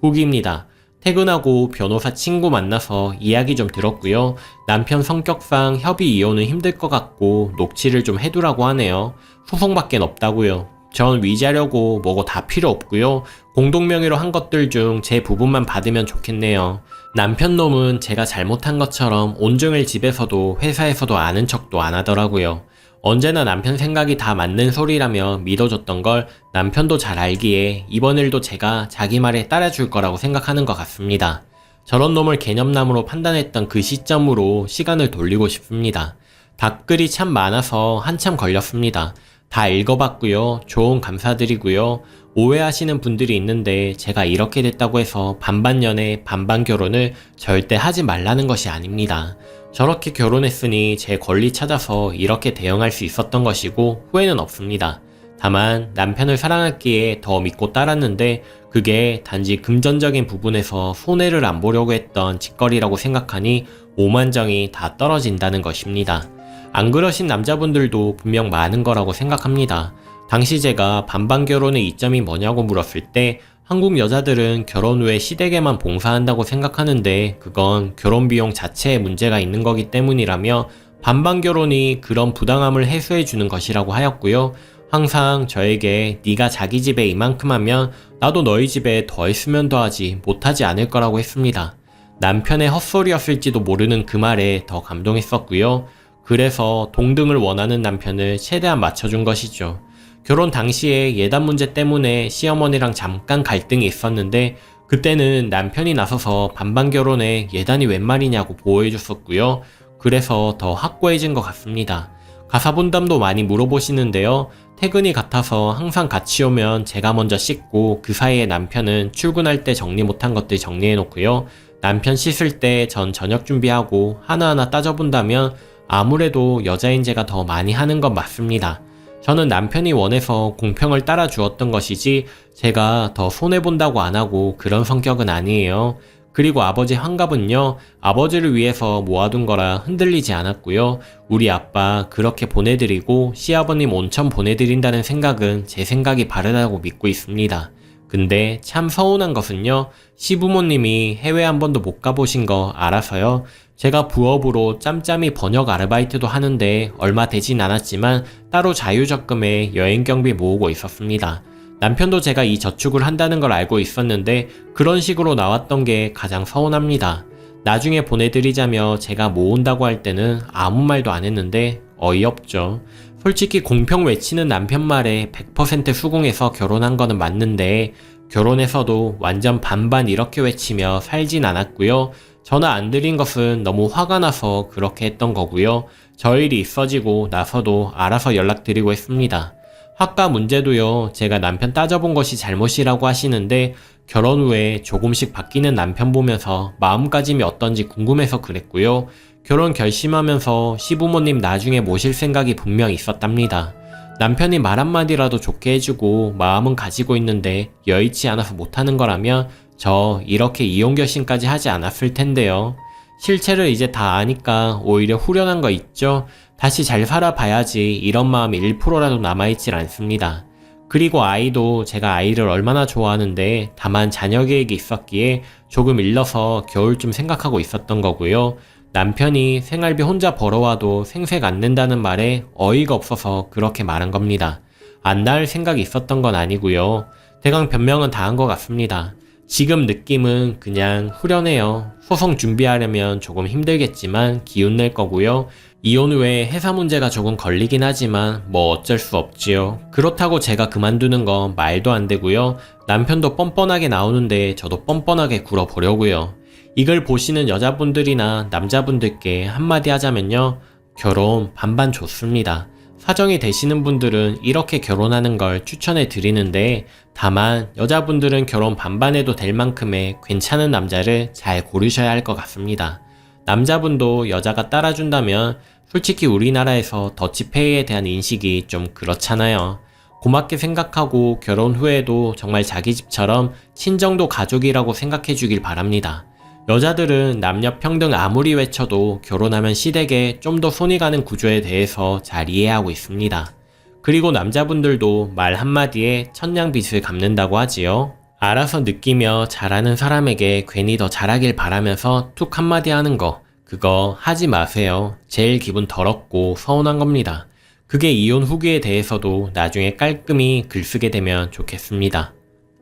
후기입니다. 퇴근하고 변호사 친구 만나서 이야기 좀 들었고요. 남편 성격상 협의 이혼은 힘들 것 같고 녹취를 좀 해두라고 하네요. 소송밖엔 없다고요. 전 위자료고 뭐고 다 필요 없고요. 공동명의로 한 것들 중 제 부분만 받으면 좋겠네요. 남편 놈은 제가 잘못한 것처럼 온종일 집에서도 회사에서도 아는 척도 안 하더라고요. 언제나 남편 생각이 다 맞는 소리라며 믿어줬던 걸 남편도 잘 알기에 이번 일도 제가 자기 말에 따라줄 거라고 생각하는 것 같습니다. 저런 놈을 개념남으로 판단했던 그 시점으로 시간을 돌리고 싶습니다. 답글이 참 많아서 한참 걸렸습니다. 다 읽어봤고요. 조언 감사드리고요. 오해하시는 분들이 있는데 제가 이렇게 됐다고 해서 반반 연애 반반 결혼을 절대 하지 말라는 것이 아닙니다. 저렇게 결혼했으니 제 권리 찾아서 이렇게 대응할 수 있었던 것이고 후회는 없습니다. 다만 남편을 사랑했기에 더 믿고 따랐는데 그게 단지 금전적인 부분에서 손해를 안 보려고 했던 짓거리라고 생각하니 오만정이 다 떨어진다는 것입니다. 안 그러신 남자분들도 분명 많은 거라고 생각합니다. 당시 제가 반반 결혼의 이점이 뭐냐고 물었을 때 한국 여자들은 결혼 후에 시댁에만 봉사한다고 생각하는데 그건 결혼 비용 자체에 문제가 있는 거기 때문이라며 반반 결혼이 그런 부당함을 해소해 주는 것이라고 하였고요. 항상 저에게 네가 자기 집에 이만큼 하면 나도 너희 집에 더 했으면 더하지 못하지 않을 거라고 했습니다. 남편의 헛소리였을지도 모르는 그 말에 더 감동했었고요. 그래서 동등을 원하는 남편을 최대한 맞춰준 것이죠. 결혼 당시에 예단 문제 때문에 시어머니랑 잠깐 갈등이 있었는데 그때는 남편이 나서서 반반 결혼에 예단이 웬 말이냐고 보호해줬었고요. 그래서 더 확고해진 것 같습니다. 가사분담도 많이 물어보시는데요. 퇴근이 같아서 항상 같이 오면 제가 먼저 씻고 그 사이에 남편은 출근할 때 정리 못한 것들 정리해놓고요. 남편 씻을 때 전 저녁 준비하고 하나하나 따져본다면 아무래도 여자인 제가 더 많이 하는 건 맞습니다. 저는 남편이 원해서 공평을 따라 주었던 것이지 제가 더 손해본다고 안 하고 그런 성격은 아니에요. 그리고 아버지 환갑은요, 아버지를 위해서 모아둔 거라 흔들리지 않았고요. 우리 아빠 그렇게 보내드리고 시아버님 온천 보내드린다는 생각은 제 생각이 바르다고 믿고 있습니다. 근데 참 서운한 것은요, 시부모님이 해외 한 번도 못 가보신 거 알아서요. 제가 부업으로 짬짬이 번역 아르바이트도 하는데 얼마 되진 않았지만 따로 자유적금에 여행 경비 모으고 있었습니다. 남편도 제가 이 저축을 한다는 걸 알고 있었는데 그런 식으로 나왔던 게 가장 서운합니다. 나중에 보내드리자며 제가 모은다고 할 때는 아무 말도 안 했는데 어이없죠. 솔직히 공평 외치는 남편 말에 100% 수긍해서 결혼한 거는 맞는데 결혼해서도 완전 반반 이렇게 외치며 살진 않았고요. 전화 안 드린 것은 너무 화가 나서 그렇게 했던 거고요. 저 일이 있어지고 나서도 알아서 연락드리고 했습니다. 학가 문제도요. 제가 남편 따져본 것이 잘못이라고 하시는데 결혼 후에 조금씩 바뀌는 남편 보면서 마음가짐이 어떤지 궁금해서 그랬고요. 결혼 결심하면서 시부모님 나중에 모실 생각이 분명 있었답니다. 남편이 말 한마디라도 좋게 해주고 마음은 가지고 있는데 여의치 않아서 못하는 거라면 저 이렇게 이혼 결심까지 하지 않았을 텐데요. 실체를 이제 다 아니까 오히려 후련한 거 있죠? 다시 잘 살아봐야지 이런 마음이 1%라도 남아있질 않습니다. 그리고 아이도 제가 아이를 얼마나 좋아하는데 다만 자녀 계획이 있었기에 조금 일러서 겨울쯤 생각하고 있었던 거고요. 남편이 생활비 혼자 벌어와도 생색 안 낸다는 말에 어이가 없어서 그렇게 말한 겁니다. 안 낳을 생각이 있었던 건 아니고요. 대강 변명은 다 한 것 같습니다. 지금 느낌은 그냥 후련해요. 소송 준비하려면 조금 힘들겠지만 기운 낼 거고요. 이혼 후에 회사 문제가 조금 걸리긴 하지만 뭐 어쩔 수 없지요. 그렇다고 제가 그만두는 건 말도 안 되고요. 남편도 뻔뻔하게 나오는데 저도 뻔뻔하게 굴어보려고요. 이걸 보시는 여자분들이나 남자분들께 한마디 하자면요. 결혼 반반 좋습니다. 사정이 되시는 분들은 이렇게 결혼하는 걸 추천해 드리는데 다만 여자분들은 결혼 반반해도 될 만큼의 괜찮은 남자를 잘 고르셔야 할 것 같습니다. 남자분도 여자가 따라준다면 솔직히 우리나라에서 더치페이에 대한 인식이 좀 그렇잖아요. 고맙게 생각하고 결혼 후에도 정말 자기 집처럼 친정도 가족이라고 생각해 주길 바랍니다. 여자들은 남녀 평등 아무리 외쳐도 결혼하면 시댁에 좀 더 손이 가는 구조에 대해서 잘 이해하고 있습니다. 그리고 남자분들도 말 한마디에 천냥빚을 갚는다고 하지요. 알아서 느끼며 잘하는 사람에게 괜히 더 잘하길 바라면서 툭 한마디 하는 거, 그거 하지 마세요. 제일 기분 더럽고 서운한 겁니다. 그게 이혼 후기에 대해서도 나중에 깔끔히 글 쓰게 되면 좋겠습니다.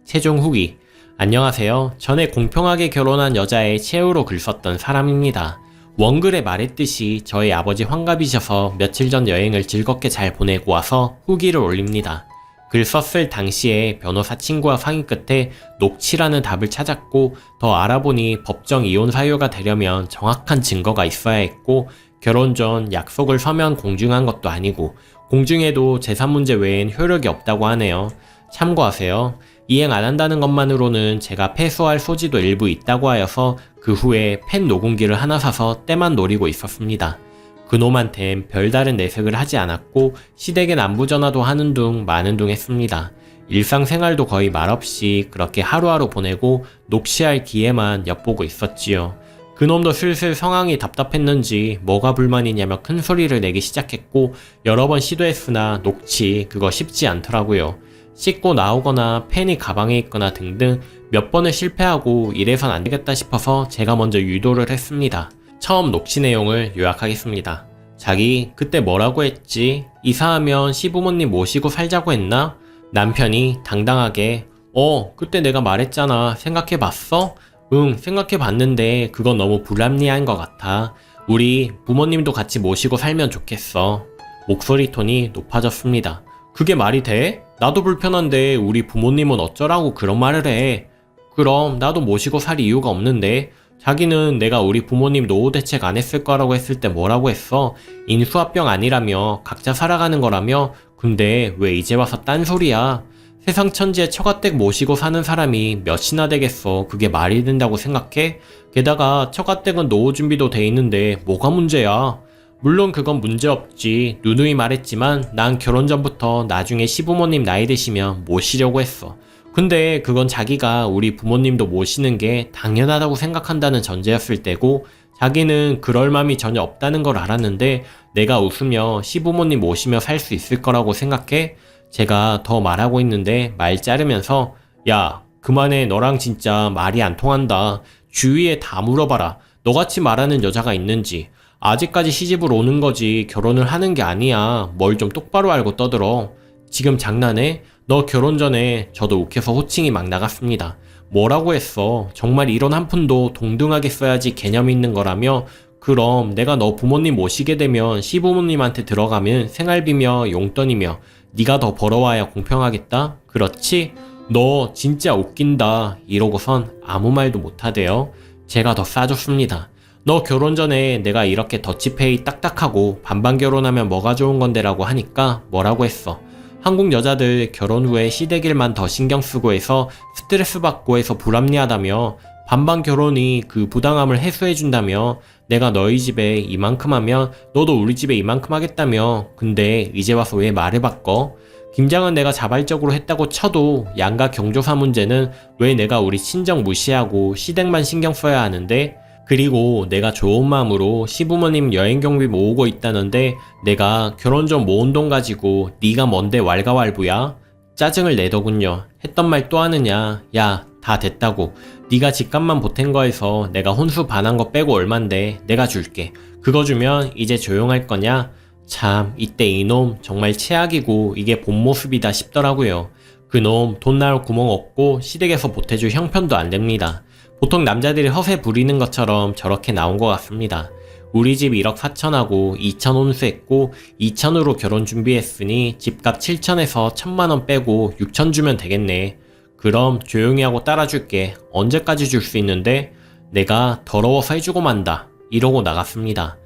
최종 후기. 안녕하세요. 전에 공평하게 결혼한 여자의 최후로 글 썼던 사람입니다. 원글에 말했듯이 저희 아버지 환갑이셔서 며칠 전 여행을 즐겁게 잘 보내고 와서 후기를 올립니다. 글 썼을 당시에 변호사 친구와 상의 끝에 녹취라는 답을 찾았고 더 알아보니 법정 이혼 사유가 되려면 정확한 증거가 있어야 했고 결혼 전 약속을 서면 공증한 것도 아니고 공증해도 재산 문제 외엔 효력이 없다고 하네요. 참고하세요. 이행 안 한다는 것만으로는 제가 패소할 소지도 일부 있다고 하여서 그 후에 펜 녹음기를 하나 사서 때만 노리고 있었습니다. 그놈한텐 별다른 내색을 하지 않았고 시댁엔 안부전화도 하는 둥 마는 둥 했습니다. 일상생활도 거의 말없이 그렇게 하루하루 보내고 녹취할 기회만 엿보고 있었지요. 그놈도 슬슬 상황이 답답했는지 뭐가 불만이냐며 큰 소리를 내기 시작했고 여러 번 시도했으나 녹취 그거 쉽지 않더라고요. 씻고 나오거나 펜이 가방에 있거나 등등 몇 번을 실패하고 이래선 안 되겠다 싶어서 제가 먼저 유도를 했습니다. 처음 녹취 내용을 요약하겠습니다. 자기 그때 뭐라고 했지? 이사하면 시부모님 모시고 살자고 했나? 남편이 당당하게 그때 내가 말했잖아. 생각해봤어? 응, 생각해봤는데 그건 너무 불합리한 것 같아. 우리 부모님도 같이 모시고 살면 좋겠어. 목소리 톤이 높아졌습니다. 그게 말이 돼? 나도 불편한데 우리 부모님은 어쩌라고 그런 말을 해. 그럼 나도 모시고 살 이유가 없는데. 자기는 내가 우리 부모님 노후 대책 안 했을 거라고 했을 때 뭐라고 했어? 인수합병 아니라며 각자 살아가는 거라며. 근데 왜 이제 와서 딴소리야? 세상 천지에 처가댁 모시고 사는 사람이 몇이나 되겠어. 그게 말이 된다고 생각해? 게다가 처가댁은 노후 준비도 돼 있는데 뭐가 문제야? 물론 그건 문제없지. 누누이 말했지만 난 결혼 전부터 나중에 시부모님 나이 드시면 모시려고 했어. 근데 그건 자기가 우리 부모님도 모시는 게 당연하다고 생각한다는 전제였을 때고 자기는 그럴 맘이 전혀 없다는 걸 알았는데 내가 웃으며 시부모님 모시며 살 수 있을 거라고 생각해? 제가 더 말하고 있는데 말 자르면서 야, 그만해. 너랑 진짜 말이 안 통한다. 주위에 다 물어봐라. 너같이 말하는 여자가 있는지. 아직까지 시집을 오는 거지 결혼을 하는 게 아니야. 뭘 좀 똑바로 알고 떠들어. 지금 장난해? 너 결혼 전에 저도 욱해서 호칭이 막 나갔습니다. 뭐라고 했어? 정말 이런 한 푼도 동등하게 써야지 개념이 있는 거라며? 그럼 내가 너 부모님 모시게 되면 시부모님한테 들어가면 생활비며 용돈이며 네가 더 벌어와야 공평하겠다? 그렇지? 너 진짜 웃긴다. 이러고선 아무 말도 못하대요. 제가 더 싸줬습니다. 너 결혼 전에 내가 이렇게 더치페이 딱딱하고 반반 결혼하면 뭐가 좋은 건데 라고 하니까 뭐라고 했어? 한국 여자들 결혼 후에 시댁일만 더 신경 쓰고 해서 스트레스 받고 해서 불합리하다며 반반 결혼이 그 부당함을 해소해준다며 내가 너희 집에 이만큼 하면 너도 우리 집에 이만큼 하겠다며 근데 이제 와서 왜 말을 바꿔? 김장은 내가 자발적으로 했다고 쳐도 양가 경조사 문제는 왜 내가 우리 친정 무시하고 시댁만 신경 써야 하는데? 그리고 내가 좋은 마음으로 시부모님 여행 경비 모으고 있다는데 내가 결혼 전 모은 돈 가지고 네가 뭔데 왈가왈부야? 짜증을 내더군요. 했던 말 또 하느냐. 야, 다 됐다고. 네가 집값만 보탠 거에서 내가 혼수 반한 거 빼고 얼만데 내가 줄게. 그거 주면 이제 조용할 거냐? 참, 이때 이놈 정말 최악이고 이게 본 모습이다 싶더라고요. 그놈 돈 나올 구멍 없고 시댁에서 보태줄 형편도 안 됩니다. 보통 남자들이 허세 부리는 것처럼 저렇게 나온 것 같습니다. 우리 집 1억 4천하고 2천 혼수했고 2천으로 결혼 준비했으니 집값 7천에서 1,000만원 빼고 6천 주면 되겠네. 그럼 조용히 하고 따라줄게. 언제까지 줄 수 있는데? 내가 더러워서 해주고 만다. 이러고 나갔습니다.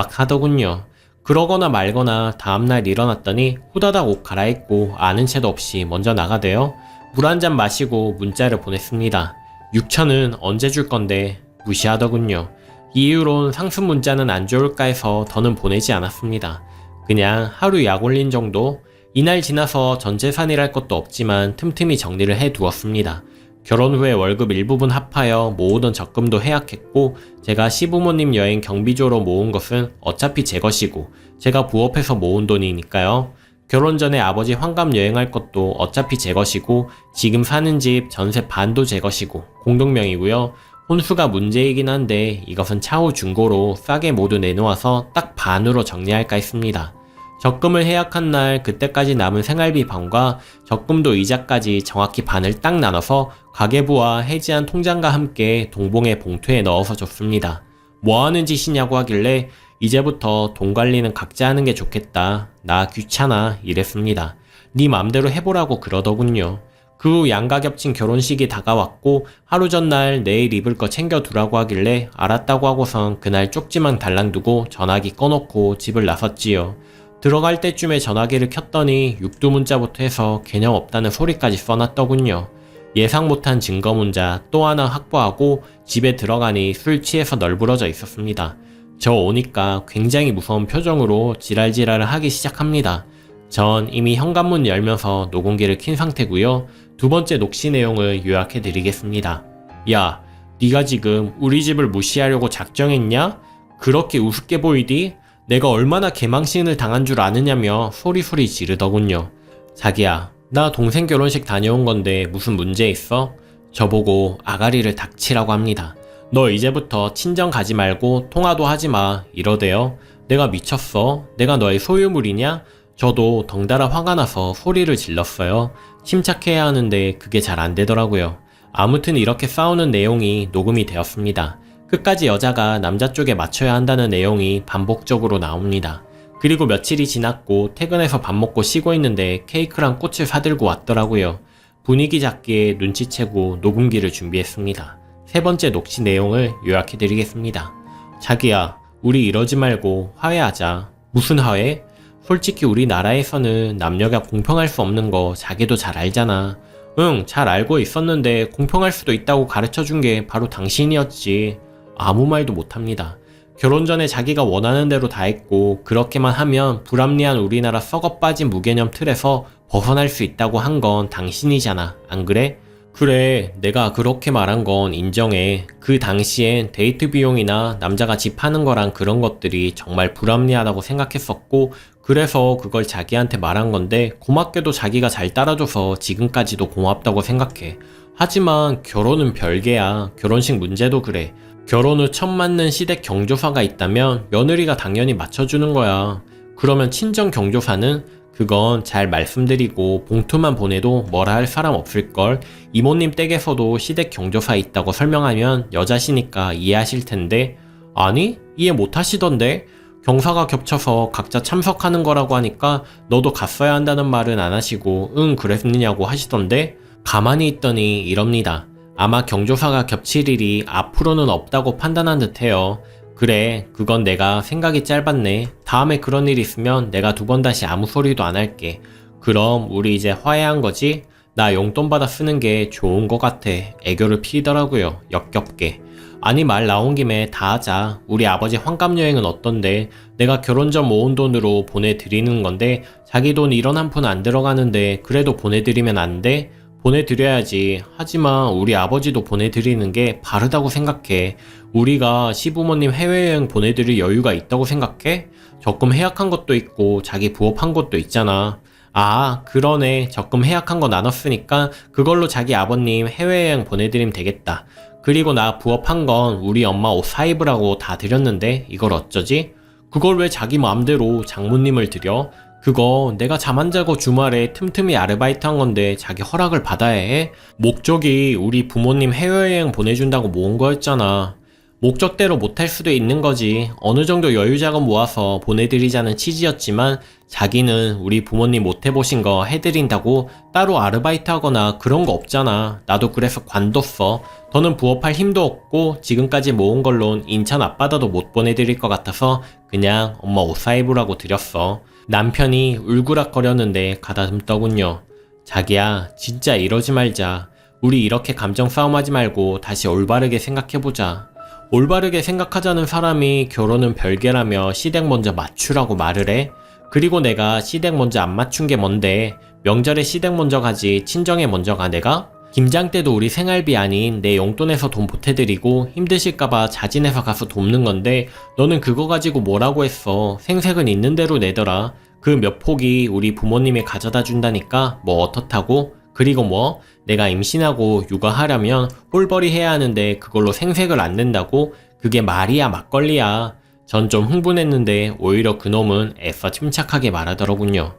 외박하더군요. 그러거나 말거나 다음날 일어났더니 후다닥 옷 갈아입고 아는 채도 없이 먼저 나가대요. 물 한 잔 마시고 문자를 보냈습니다. 6천은 언제 줄 건데? 무시하더군요. 이 이후론 상습 문자는 안 좋을까 해서 더는 보내지 않았습니다. 그냥 하루 약 올린 정도? 이날 지나서 전 재산이랄 것도 없지만 틈틈이 정리를 해 두었습니다. 결혼 후에 월급 일부분 합하여 모으던 적금도 해약했고 제가 시부모님 여행 경비조로 모은 것은 어차피 제 것이고 제가 부업해서 모은 돈이니까요. 결혼 전에 아버지 환갑 여행할 것도 어차피 제 것이고 지금 사는 집 전세 반도 제 것이고 공동명이고요. 혼수가 문제이긴 한데 이것은 차후 중고로 싸게 모두 내놓아서 딱 반으로 정리할까 했습니다. 적금을 해약한 날 그때까지 남은 생활비 반과 적금도 이자까지 정확히 반을 딱 나눠서 가계부와 해지한 통장과 함께 동봉의 봉투에 넣어서 줬습니다. 뭐 하는 짓이냐고 하길래 이제부터 돈 관리는 각자 하는 게 좋겠다. 나 귀찮아. 이랬습니다. 네 맘대로 해보라고 그러더군요. 그 후 양가 겹친 결혼식이 다가왔고 하루 전날 내일 입을 거 챙겨두라고 하길래 알았다고 하고선 그날 쪽지만 달랑두고 전화기 꺼놓고 집을 나섰지요. 들어갈 때쯤에 전화기를 켰더니 육두문자부터 해서 개념 없다는 소리까지 써놨더군요. 예상 못한 증거 문자 또 하나 확보하고 집에 들어가니 술 취해서 널브러져 있었습니다. 저 오니까 굉장히 무서운 표정으로 지랄지랄을 하기 시작합니다. 전 이미 현관문 열면서 녹음기를 킨 상태고요. 두 번째 녹취 내용을 요약해 드리겠습니다. 야, 네가 지금 우리 집을 무시하려고 작정했냐? 그렇게 우습게 보이디? 내가 얼마나 개망신을 당한 줄 아느냐며 소리소리 지르더군요. 자기야, 나 동생 결혼식 다녀온 건데 무슨 문제 있어? 저보고 아가리를 닥치라고 합니다. 너 이제부터 친정 가지 말고 통화도 하지 마. 이러대요. 내가 미쳤어? 내가 너의 소유물이냐? 저도 덩달아 화가 나서 소리를 질렀어요. 침착해야 하는데 그게 잘 안 되더라고요. 아무튼 이렇게 싸우는 내용이 녹음이 되었습니다. 끝까지 여자가 남자 쪽에 맞춰야 한다는 내용이 반복적으로 나옵니다. 그리고 며칠이 지났고 퇴근해서 밥 먹고 쉬고 있는데 케이크랑 꽃을 사들고 왔더라고요. 분위기 잡기에 눈치채고 녹음기를 준비했습니다. 세 번째 녹취 내용을 요약해드리겠습니다. 자기야, 우리 이러지 말고 화해하자. 무슨 화해? 솔직히 우리나라에서는 남녀가 공평할 수 없는 거 자기도 잘 알잖아. 응, 잘 알고 있었는데 공평할 수도 있다고 가르쳐준 게 바로 당신이었지. 아무 말도 못합니다. 결혼 전에 자기가 원하는 대로 다 했고 그렇게만 하면 불합리한 우리나라 썩어 빠진 무개념 틀에서 벗어날 수 있다고 한 건 당신이잖아. 안 그래? 그래, 내가 그렇게 말한 건 인정해. 그 당시엔 데이트 비용이나 남자가 집 파는 거랑 그런 것들이 정말 불합리하다고 생각했었고 그래서 그걸 자기한테 말한 건데 고맙게도 자기가 잘 따라줘서 지금까지도 고맙다고 생각해. 하지만 결혼은 별개야. 결혼식 문제도 그래. 결혼 후 처음 맞는 시댁 경조사가 있다면 며느리가 당연히 맞춰주는 거야. 그러면 친정 경조사는? 그건 잘 말씀드리고 봉투만 보내도 뭐라 할 사람 없을걸. 이모님 댁에서도 시댁 경조사 있다고 설명하면 여자시니까 이해하실 텐데. 아니? 이해 못 하시던데? 경사가 겹쳐서 각자 참석하는 거라고 하니까 너도 갔어야 한다는 말은 안 하시고 응 그랬느냐고 하시던데. 가만히 있더니 이럽니다. 아마 경조사가 겹칠 일이 앞으로는 없다고 판단한 듯해요. 그래, 그건 내가 생각이 짧았네. 다음에 그런 일 있으면 내가 두 번 다시 아무 소리도 안 할게. 그럼 우리 이제 화해한 거지? 나 용돈 받아 쓰는 게 좋은 거 같아. 애교를 피더라고요. 역겹게. 아니 말 나온 김에 다 하자. 우리 아버지 환갑여행은 어떤데? 내가 결혼 전 모은 돈으로 보내드리는 건데 자기 돈 1원 한 푼 안 들어가는데 그래도 보내드리면 안 돼? 보내드려야지. 하지만 우리 아버지도 보내드리는 게 바르다고 생각해. 우리가 시부모님 해외여행 보내드릴 여유가 있다고 생각해? 적금 해약한 것도 있고 자기 부업한 것도 있잖아. 아, 그러네. 적금 해약한 거 나눴으니까 그걸로 자기 아버님 해외여행 보내드리면 되겠다. 그리고 나 부업한 건 우리 엄마 옷 사입으라고 다 드렸는데 이걸 어쩌지? 그걸 왜 자기 마음대로 장모님을 드려? 그거 내가 잠 안 자고 주말에 틈틈이 아르바이트 한 건데 자기 허락을 받아야 해? 목적이 우리 부모님 해외여행 보내준다고 모은 거였잖아. 목적대로 못할 수도 있는 거지. 어느 정도 여유 자금 모아서 보내드리자는 취지였지만 자기는 우리 부모님 못 해보신 거 해드린다고 따로 아르바이트 하거나 그런 거 없잖아. 나도 그래서 관뒀어. 더는 부업할 힘도 없고 지금까지 모은 걸론 인천 앞바다도 못 보내드릴 것 같아서 그냥 엄마 옷 사입으라고 드렸어. 남편이 울그락거렸는데 가다듬더군요. 자기야, 진짜 이러지 말자. 우리 이렇게 감정 싸움하지 말고 다시 올바르게 생각해보자. 올바르게 생각하자는 사람이 결혼은 별개라며 시댁 먼저 맞추라고 말을 해? 그리고 내가 시댁 먼저 안 맞춘 게 뭔데? 명절에 시댁 먼저 가지 친정에 먼저 가 내가? 김장 때도 우리 생활비 아닌 내 용돈에서 돈 보태드리고 힘드실까봐 자진해서 가서 돕는 건데 너는 그거 가지고 뭐라고 했어. 생색은 있는 대로 내더라. 그 몇 폭이 우리 부모님이 가져다 준다니까 뭐 어떻다고? 그리고 뭐 내가 임신하고 육아하려면 홀벌이 해야 하는데 그걸로 생색을 안 낸다고? 그게 말이야 막걸리야. 전 좀 흥분했는데 오히려 그놈은 애써 침착하게 말하더로군요.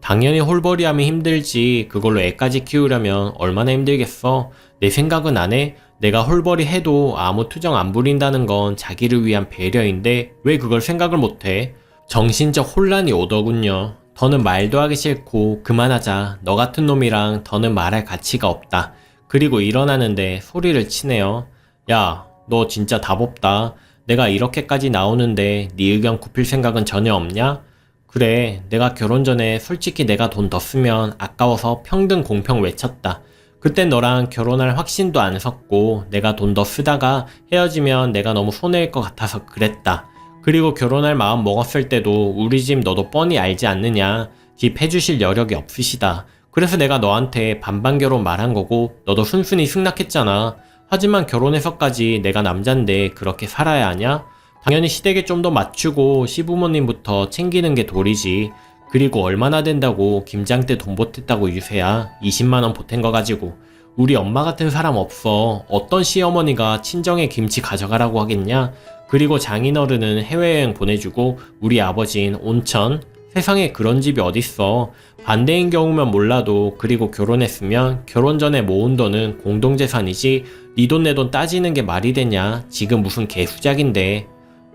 당연히 홀벌이하면 힘들지. 그걸로 애까지 키우려면 얼마나 힘들겠어. 내 생각은 안 해? 내가 홀벌이 해도 아무 투정 안 부린다는 건 자기를 위한 배려인데 왜 그걸 생각을 못해? 정신적 혼란이 오더군요. 더는 말도 하기 싫고 그만하자. 너 같은 놈이랑 더는 말할 가치가 없다. 그리고 일어나는데 소리를 치네요. 야, 너 진짜 답 없다. 내가 이렇게까지 나오는데 네 의견 굽힐 생각은 전혀 없냐? 그래, 내가 결혼 전에 솔직히 내가 돈 더 쓰면 아까워서 평등 공평 외쳤다. 그땐 너랑 결혼할 확신도 안 섰고 내가 돈 더 쓰다가 헤어지면 내가 너무 손해일 것 같아서 그랬다. 그리고 결혼할 마음 먹었을 때도 우리 집 너도 뻔히 알지 않느냐. 집 해주실 여력이 없으시다. 그래서 내가 너한테 반반 결혼 말한 거고 너도 순순히 승낙했잖아. 하지만 결혼해서까지 내가 남잔데 그렇게 살아야 하냐? 당연히 시댁에 좀 더 맞추고 시부모님부터 챙기는 게 도리지. 그리고 얼마나 된다고 김장 때 돈 보탰다고 유세야. 20만원 보탠 거 가지고. 우리 엄마 같은 사람 없어. 어떤 시어머니가 친정에 김치 가져가라고 하겠냐? 그리고 장인어른은 해외여행 보내주고 우리 아버진 온천? 세상에 그런 집이 어딨어. 반대인 경우면 몰라도 그리고 결혼했으면 결혼 전에 모은 돈은 공동재산이지 네 돈 내 돈 따지는 게 말이 되냐. 지금 무슨 개수작인데.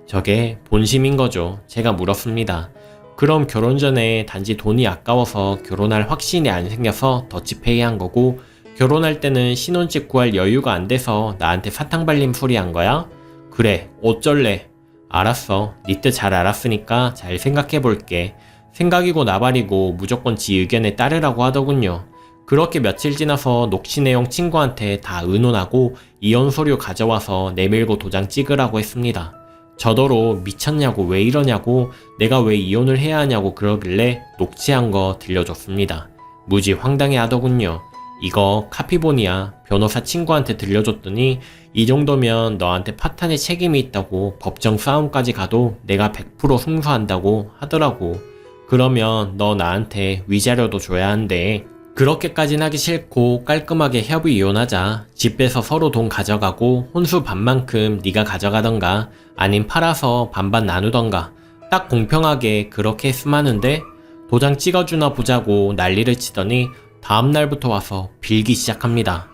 저게 본심인 거죠. 제가 물었습니다. 그럼 결혼 전에 단지 돈이 아까워서 결혼할 확신이 안 생겨서 더치페이 한 거고 결혼할 때는 신혼집 구할 여유가 안 돼서 나한테 사탕 발림 소리 한 거야? 그래, 어쩔래? 알았어. 네 뜻 잘 알았으니까 잘 생각해 볼게. 생각이고 나발이고 무조건 지 의견에 따르라고 하더군요. 그렇게 며칠 지나서 녹취 내용 친구한테 다 의논하고 이혼 서류 가져와서 내밀고 도장 찍으라고 했습니다. 저더러 미쳤냐고 왜 이러냐고 내가 왜 이혼을 해야 하냐고 그러길래 녹취한 거 들려줬습니다. 무지 황당해 하더군요. 이거 카피본이야. 변호사 친구한테 들려줬더니 이 정도면 너한테 파탄의 책임이 있다고 법정 싸움까지 가도 내가 100% 승소한다고 하더라고. 그러면 너 나한테 위자료도 줘야 한대. 그렇게까진 하기 싫고 깔끔하게 협의 이혼하자. 집 빼서 서로 돈 가져가고 혼수 반만큼 네가 가져가던가 아님 팔아서 반반 나누던가 딱 공평하게 그렇게 했으면 하는데 도장 찍어주나 보자고 난리를 치더니 다음날부터 와서 빌기 시작합니다.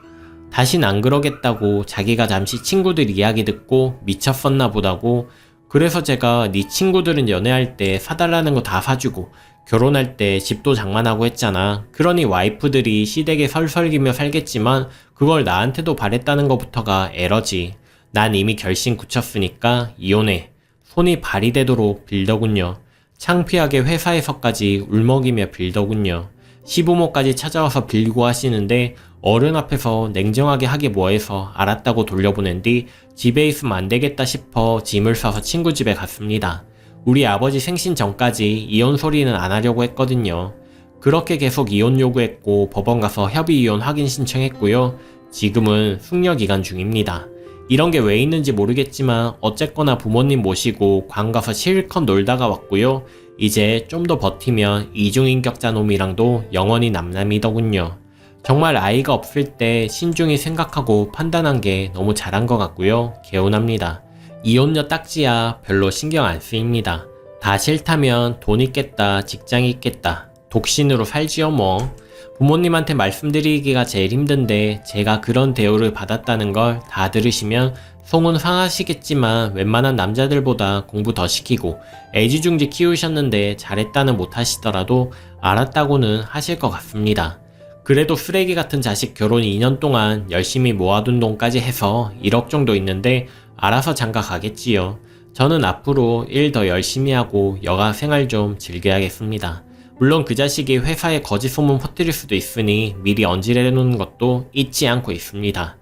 다신 안 그러겠다고 자기가 잠시 친구들 이야기 듣고 미쳤었나 보다고. 그래서 제가 네 친구들은 연애할 때 사달라는 거 다 사주고 결혼할 때 집도 장만하고 했잖아. 그러니 와이프들이 시댁에 설설기며 살겠지만 그걸 나한테도 바랬다는 것부터가 에러지. 난 이미 결심 굳혔으니까 이혼해. 손이 발이 되도록 빌더군요. 창피하게 회사에서까지 울먹이며 빌더군요. 시부모까지 찾아와서 빌고 하시는데 어른 앞에서 냉정하게 하기 뭐해서 알았다고 돌려보낸 뒤 집에 있으면 안 되겠다 싶어 짐을 싸서 친구 집에 갔습니다. 우리 아버지 생신 전까지 이혼 소리는 안 하려고 했거든요. 그렇게 계속 이혼 요구했고 법원 가서 협의 이혼 확인 신청했고요. 지금은 숙려 기간 중입니다. 이런 게 왜 있는지 모르겠지만 어쨌거나 부모님 모시고 관 가서 실컷 놀다가 왔고요. 이제 좀 더 버티면 이중인격자 놈이랑도 영원히 남남이더군요. 정말 아이가 없을 때 신중히 생각하고 판단한 게 너무 잘한 것 같고요. 개운합니다. 이혼녀 딱지야 별로 신경 안 쓰입니다. 다 싫다면 돈 있겠다, 직장 있겠다, 독신으로 살지요 뭐. 부모님한테 말씀드리기가 제일 힘든데 제가 그런 대우를 받았다는 걸 다 들으시면 속은 상하시겠지만 웬만한 남자들보다 공부 더 시키고 애지중지 키우셨는데 잘했다는 못 하시더라도 알았다고는 하실 것 같습니다. 그래도 쓰레기 같은 자식 결혼 2년 동안 열심히 모아둔 돈까지 해서 1억 정도 있는데 알아서 장가 가겠지요. 저는 앞으로 일 더 열심히 하고 여가 생활 좀 즐겨야겠습니다. 물론 그 자식이 회사에 거짓 소문 퍼뜨릴 수도 있으니 미리 언질해 놓는 것도 잊지 않고 있습니다.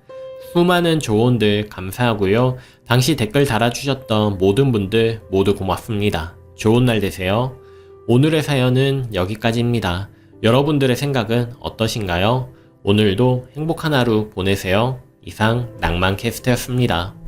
수많은 조언들 감사하고요. 당시 댓글 달아주셨던 모든 분들 모두 고맙습니다. 좋은 날 되세요. 오늘의 사연은 여기까지입니다. 여러분들의 생각은 어떠신가요? 오늘도 행복한 하루 보내세요. 이상 낭만캐스트였습니다.